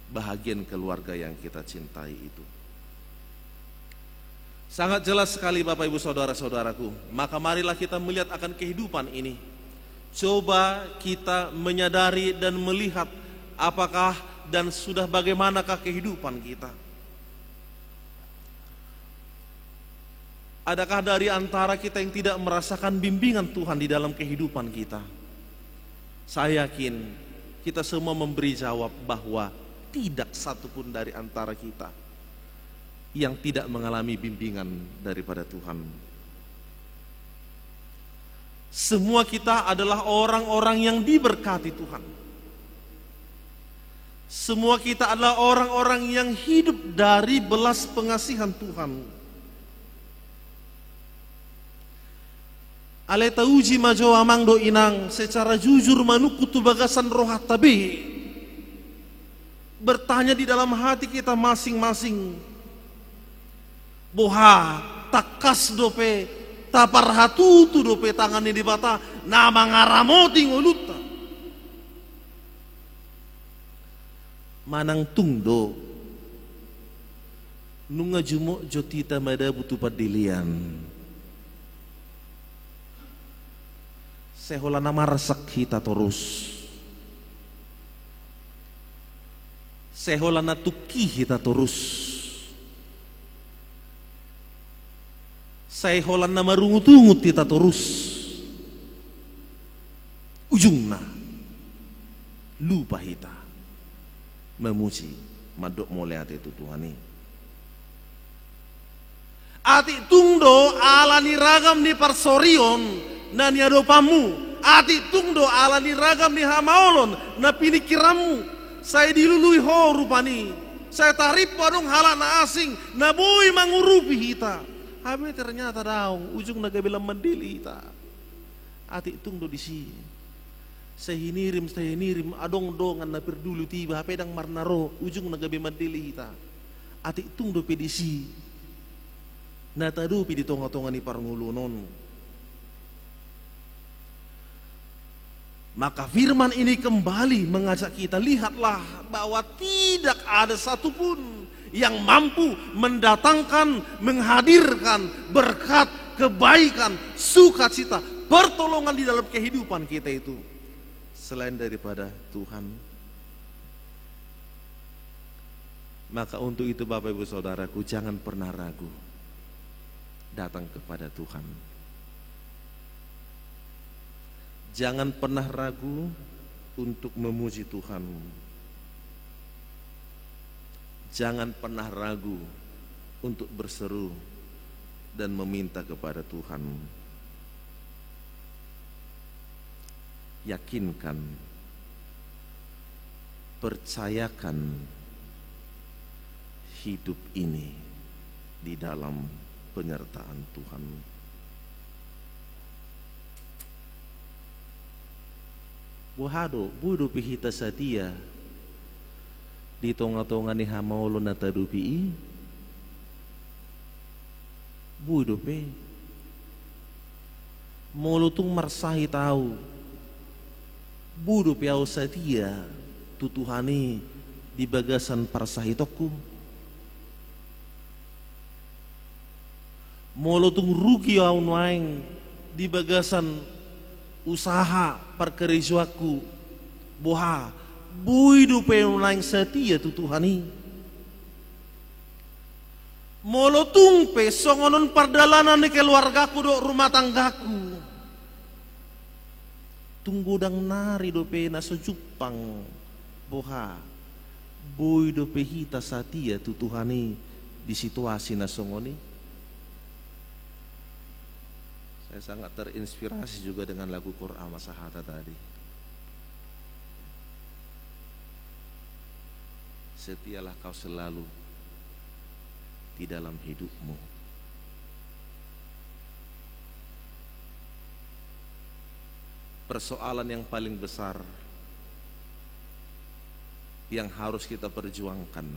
bahagian keluarga yang kita cintai itu. Sangat jelas sekali Bapak Ibu Saudara-saudaraku. Maka marilah kita melihat akan kehidupan ini. Coba kita menyadari dan melihat apakah dan sudah bagaimanakah kehidupan kita. Adakah dari antara kita yang tidak merasakan bimbingan Tuhan di dalam kehidupan kita? Saya yakin kita semua memberi jawab bahwa tidak satupun dari antara kita yang tidak mengalami bimbingan daripada Tuhan. Semua kita adalah orang-orang yang diberkati Tuhan. Semua kita adalah orang-orang yang hidup dari belas pengasihan Tuhan. Ale tauji majo amang do inang secara jujur manukutu bagasan rohat tabi. Bertanya di dalam hati kita masing-masing. Boha takas dope tapar hatutu dope tangannya di bata nama ngaramoti ngoluta. Manang tungdo nunga jumo jotita mada butuh padilian. Sehola nama resak kita terus. Sehola natuki kita terus. Sehola nama rungut-rungut kita terus. Ujungna lupa kita memuji madok moleat itu Tuhan ini. Ati tungdo alani ragam di parsorion na niadopamu, ati tungdo ala ni ragam ni hamaolon na pinikiramu. Saya dilului ho rupani, saya tarip padong hala na asing na boy mangurupi hita. Habe ternyata daung ujung naga bilang mendili hita. Ati tungdo di sini. Saya hinirim adong dongan na perdulu tiba pedang marnaro ujung naga bilang mendili hita. Ati tungdo pedisi. Na tadupi di tonga-tonga ni parngulunon. Maka firman ini kembali mengajak kita, lihatlah bahwa tidak ada satupun yang mampu mendatangkan, menghadirkan berkat, kebaikan, sukacita, pertolongan di dalam kehidupan kita itu selain daripada Tuhan. Maka untuk itu Bapak Ibu Saudaraku, jangan pernah ragu datang kepada Tuhan. Jangan pernah ragu untuk memuji Tuhan. Jangan pernah ragu untuk berseru dan meminta kepada Tuhan. Yakinkan, percayakan hidup ini di dalam penyertaan Tuhan. Buhado, budu pihita satia di tonga-tonga ni hamaulo na tadupi budu pe molutung marsahi tahu budu piau satia tutuhani di bagasan parsahi toku molutung rugi au nuaing di bagasan usaha perkerjaanku boha buidu penulang setia tu Tuhani molotung pe songonon pardalanan ni keluargaku do rumah tanggaku tunggu dang nari do pe na sejupang boha buidu pe hita setia tu Tuhani di situasi na songoni. Saya sangat terinspirasi juga dengan lagu Qur'an Masahata tadi. Setialah kau selalu di dalam hidupmu. Persoalan yang paling besar yang harus kita perjuangkan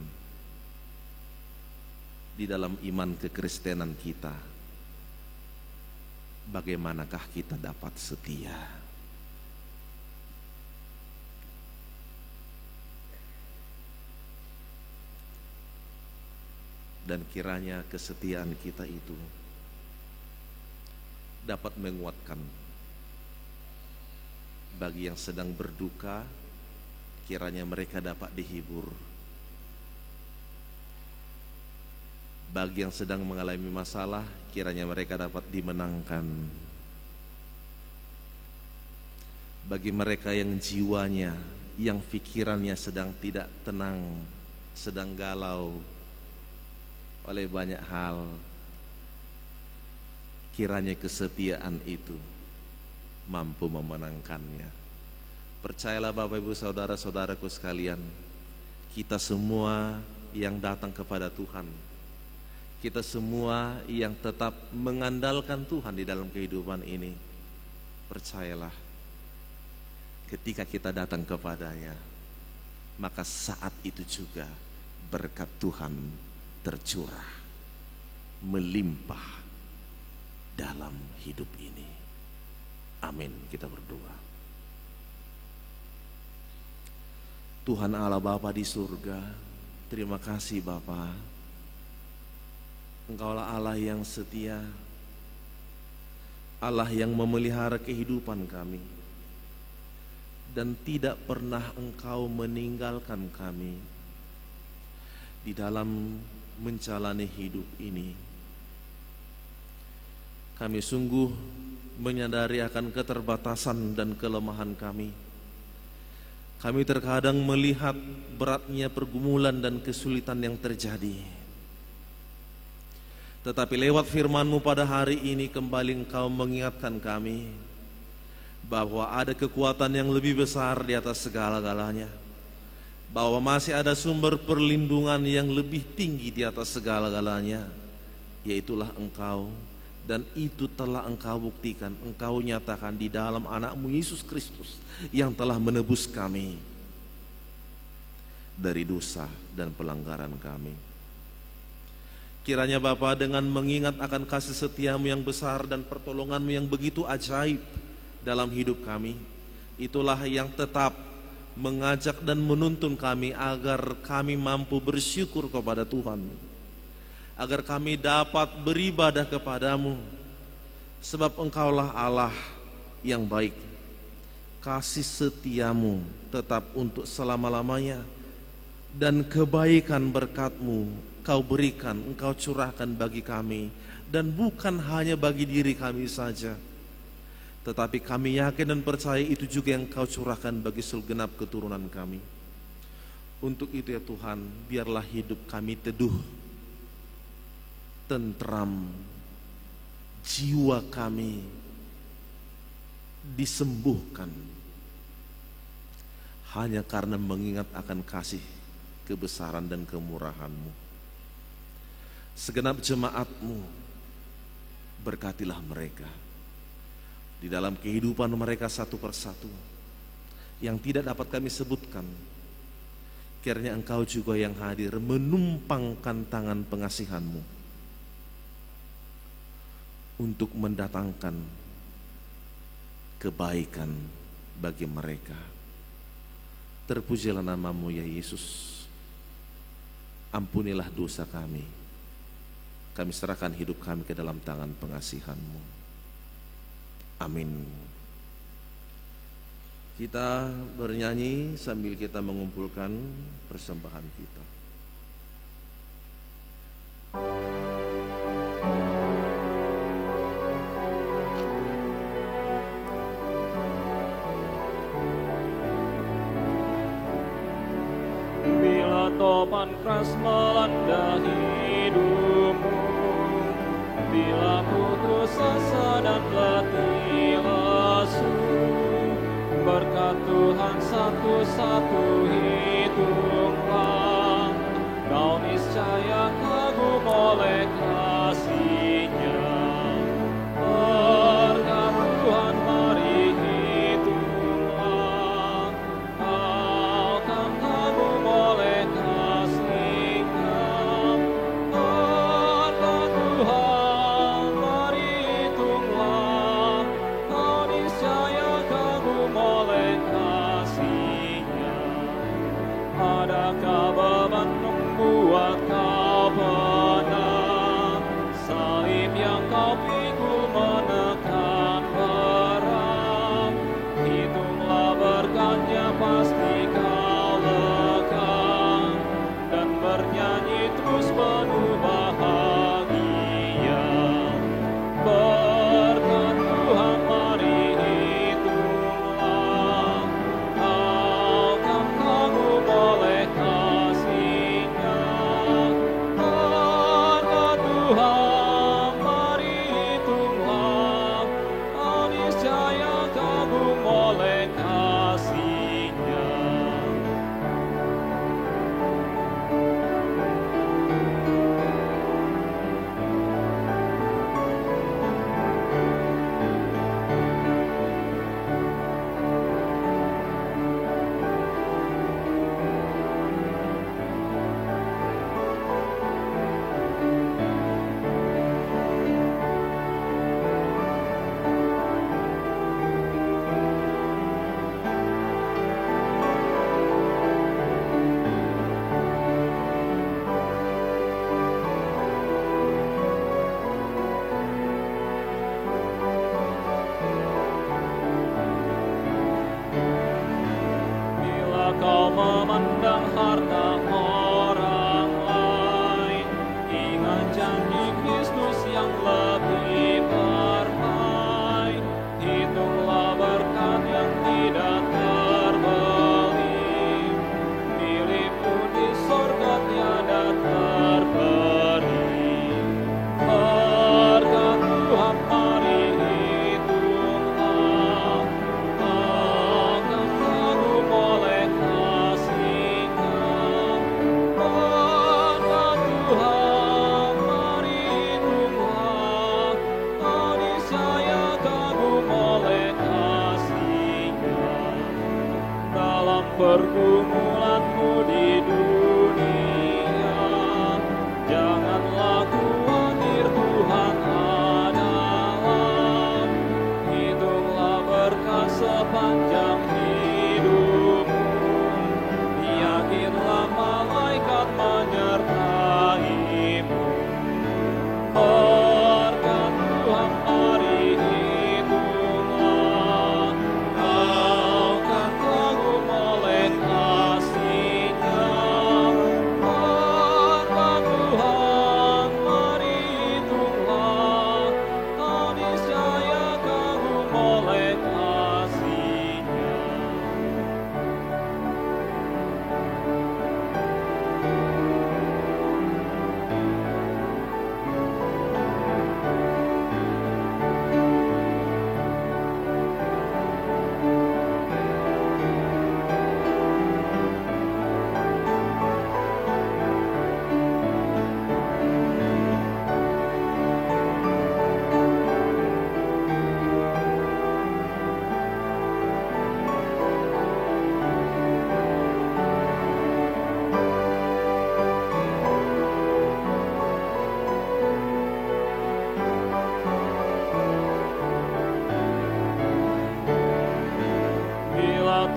di dalam iman kekristenan kita, bagaimanakah kita dapat setia? Dan kiranya kesetiaan kita itu dapat menguatkan bagi yang sedang berduka, kiranya mereka dapat dihibur. Bagi yang sedang mengalami masalah, kiranya mereka dapat dimenangkan. Bagi mereka yang jiwanya, yang pikirannya sedang tidak tenang, sedang galau oleh banyak hal, kiranya kesetiaan itu mampu memenangkannya. Percayalah Bapak Ibu Saudara-saudaraku sekalian, kita semua yang datang kepada Tuhan, kita semua yang tetap mengandalkan Tuhan di dalam kehidupan ini, percayalah, ketika kita datang kepadanya, maka saat itu juga berkat Tuhan tercurah, melimpah dalam hidup ini. Amin. Kita berdoa. Tuhan Allah Bapa di surga, terima kasih Bapa. Engkaulah Allah yang setia, Allah yang memelihara kehidupan kami, dan tidak pernah Engkau meninggalkan kami di dalam menjalani hidup ini. Kami sungguh menyadari akan keterbatasan dan kelemahan kami. Kami terkadang melihat beratnya pergumulan dan kesulitan yang terjadi. Tetapi lewat firman-Mu pada hari ini kembali Engkau mengingatkan kami bahwa ada kekuatan yang lebih besar di atas segala-galanya, bahwa masih ada sumber perlindungan yang lebih tinggi di atas segala-galanya, yaitulah Engkau. Dan itu telah Engkau buktikan, Engkau nyatakan di dalam anak-Mu Yesus Kristus yang telah menebus kami dari dosa dan pelanggaran kami. Kiranya Bapa, dengan mengingat akan kasih setia-Mu yang besar dan pertolongan-Mu yang begitu ajaib dalam hidup kami, Itulah yang tetap mengajak dan menuntun kami agar kami mampu bersyukur kepada Tuhan, agar kami dapat beribadah kepadamu, sebab Engkaulah Allah yang baik. Kasih setiamu tetap untuk selama-lamanya, dan kebaikan berkat-Mu Kau berikan, Engkau curahkan bagi kami, dan bukan hanya bagi diri kami saja, tetapi kami yakin dan percaya itu juga yang Kau curahkan bagi segenap keturunan kami. Untuk itu ya Tuhan, biarlah hidup kami teduh, tentram, jiwa kami disembuhkan hanya karena mengingat akan kasih, kebesaran dan kemurahan-Mu. Segenap jemaat-Mu, berkatilah mereka di dalam kehidupan mereka satu persatu yang tidak dapat kami sebutkan. Kiranya Engkau juga yang hadir menumpangkan tangan pengasihan-Mu untuk mendatangkan kebaikan bagi mereka. Terpujilah nama-Mu ya Yesus. Ampunilah dosa kami. Kami serahkan hidup kami ke dalam tangan pengasihan-Mu. Amin. Kita bernyanyi sambil kita mengumpulkan persembahan kita. Bila topan keras melanda hidupmu, bila putus asa dan letih lesu, berkat Tuhan satu-satu hitunglah, kau niscaya kagum oleh kasih-Nya. Berkat Tuhan mari hitunglah, kau kan kagum oleh kasih-Nya. Berkat Tuhan mari hitunglah, kau niscaya kagum oleh kasih-Nya. Adakah beban membuat kau penat? Salib yang kau pikul menekan berat. Hitunglah berkat-Nya pasti kau lekas, dan bernyanyi terus penuh bahagia. Berkat Tuhan mari hitunglah, kau kan kagum oleh kasih-Nya. Berkat Tuhan mari hitunglah, kau niscaya kagum oleh kasih-Nya. Bila kau memandang harta orang lain, ingat janji Kristus yang lebih berbaik. Hitunglah berkat yang tidak terbeli, milikmu di sorga tiada terberi. Berkat Tuhan mari hitunglah, kau kan kagum oleh kasih-Nya. Berkat Tuhan mari hitunglah, kau niscaya kagum oleh kasih-Nya. Dalam pergumulanmu di dunia, janganlah khawatir, Tuhan adalah. Hitunglah berkat sepanjang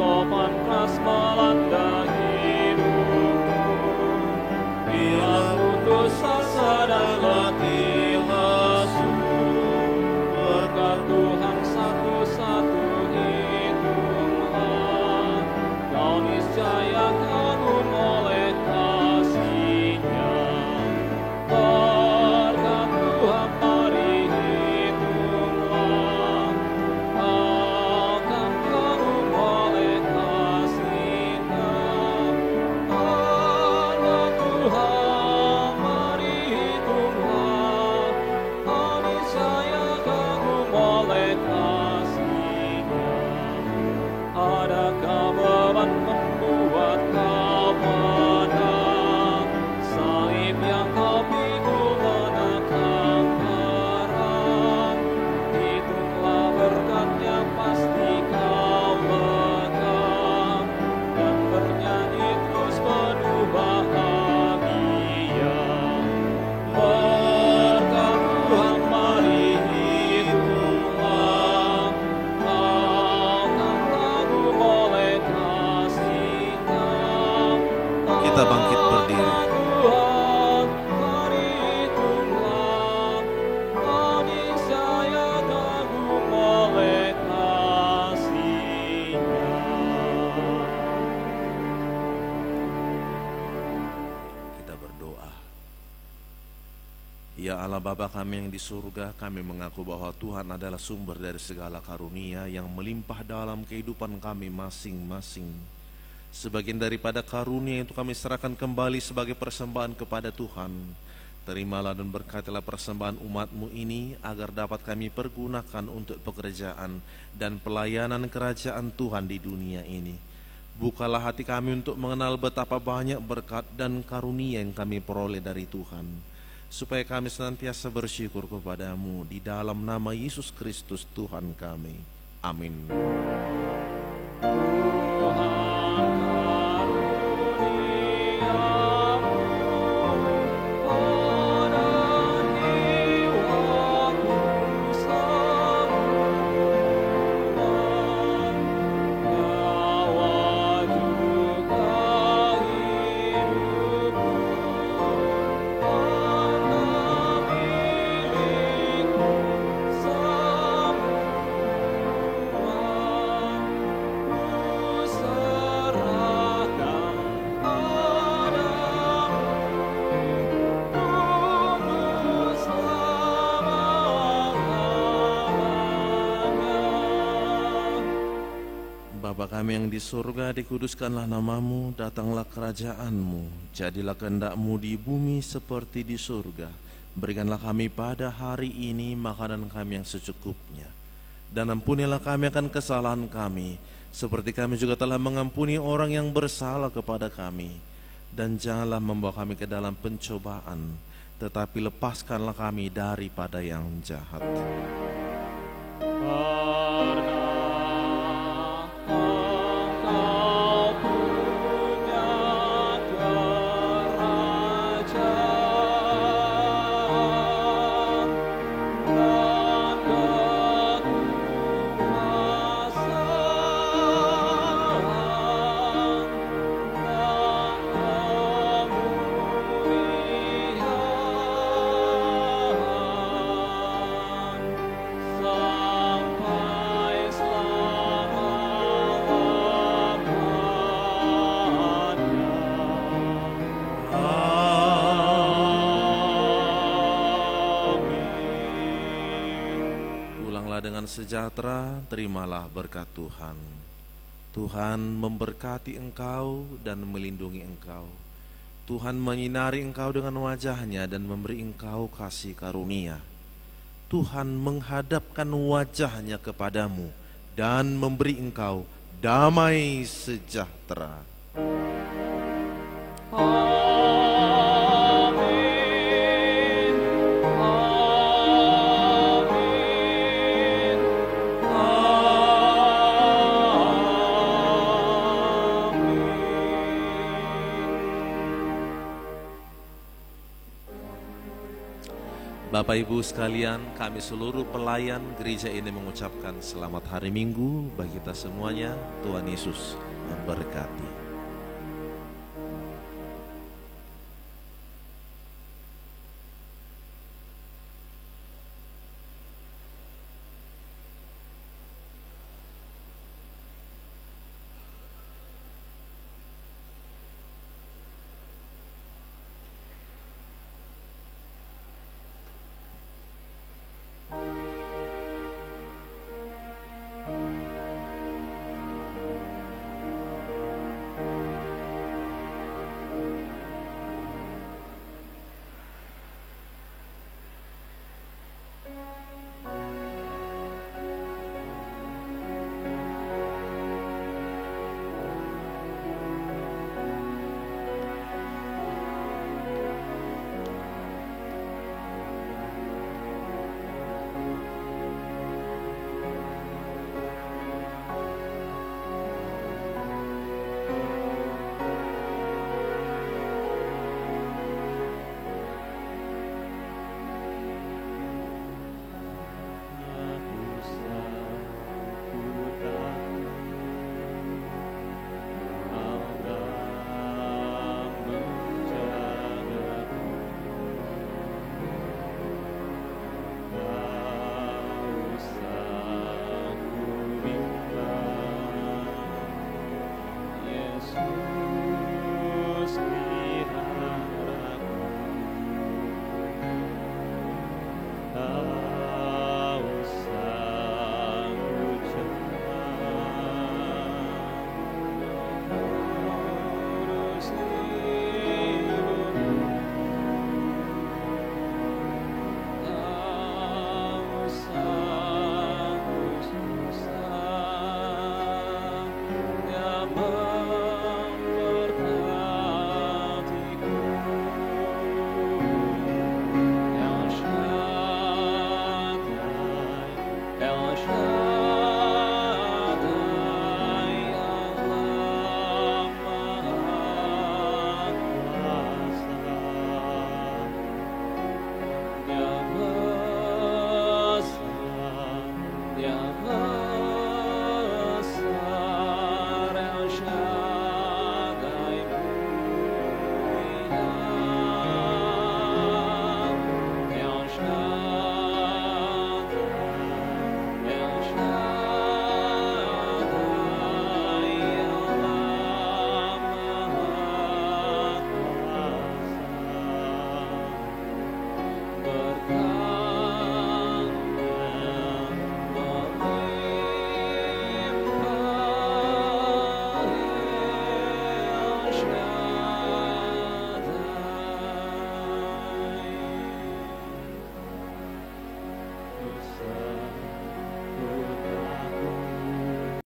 topan keras melanda hidupku. Bila putus asa dan letih lesu, berkat Tuhan satu-satu hitunglah, kau niscaya kagum oleh kasih-Nya. Berkat Tuhan mari hitunglah, akan kagum oleh kasih-Nya. Berkat Tuhan mari hitunglah, kau niscaya kagum oleh kasih-Nya. Adakah beban membuat kau menang, salib yang kau pikul menekan berat? Hitunglah berkatnya pasti kau pegang, dan bernyanyi terus penuh bahagia. Berkat Tuhan mari hitunglah, akan kagum oleh kasih-Nya. Kita bangkit berdiri. Tuhan mari hitunglah, kau niscaya kagum oleh kasih-Nya. Kita berdoa. Ya Allah Bapa kami yang di surga, kami mengaku bahwa Tuhan adalah sumber dari segala karunia yang melimpah dalam kehidupan kami masing-masing. Sebagian daripada karunia itu kami serahkan kembali sebagai persembahan kepada Tuhan. Terimalah dan berkatilah persembahan umat-Mu ini agar dapat kami pergunakan untuk pekerjaan dan pelayanan kerajaan Tuhan di dunia ini. Bukalah hati kami untuk mengenal betapa banyak berkat dan karunia yang kami peroleh dari Tuhan, supaya kami senantiasa bersyukur kepada-Mu di dalam nama Yesus Kristus Tuhan kami. Amin. Bapa kami yang di surga, dikuduskanlah nama-Mu, datanglah kerajaan-Mu, jadilah kehendak-Mu di bumi seperti di surga. Berikanlah kami pada hari ini makanan kami yang secukupnya, dan ampunilah kami akan kesalahan kami, seperti kami juga telah mengampuni orang yang bersalah kepada kami. Dan janganlah membawa kami ke dalam pencobaan, tetapi lepaskanlah kami daripada yang jahat. Dengan sejahtera, terimalah berkat Tuhan. Tuhan memberkati engkau dan melindungi engkau. Tuhan menyinari engkau dengan wajah-Nya dan memberi engkau kasih karunia. Tuhan menghadapkan wajah-Nya kepadamu dan memberi engkau damai sejahtera. Bapak Ibu sekalian, kami seluruh pelayan gereja ini mengucapkan selamat hari Minggu bagi kita semuanya. Tuhan Yesus memberkati.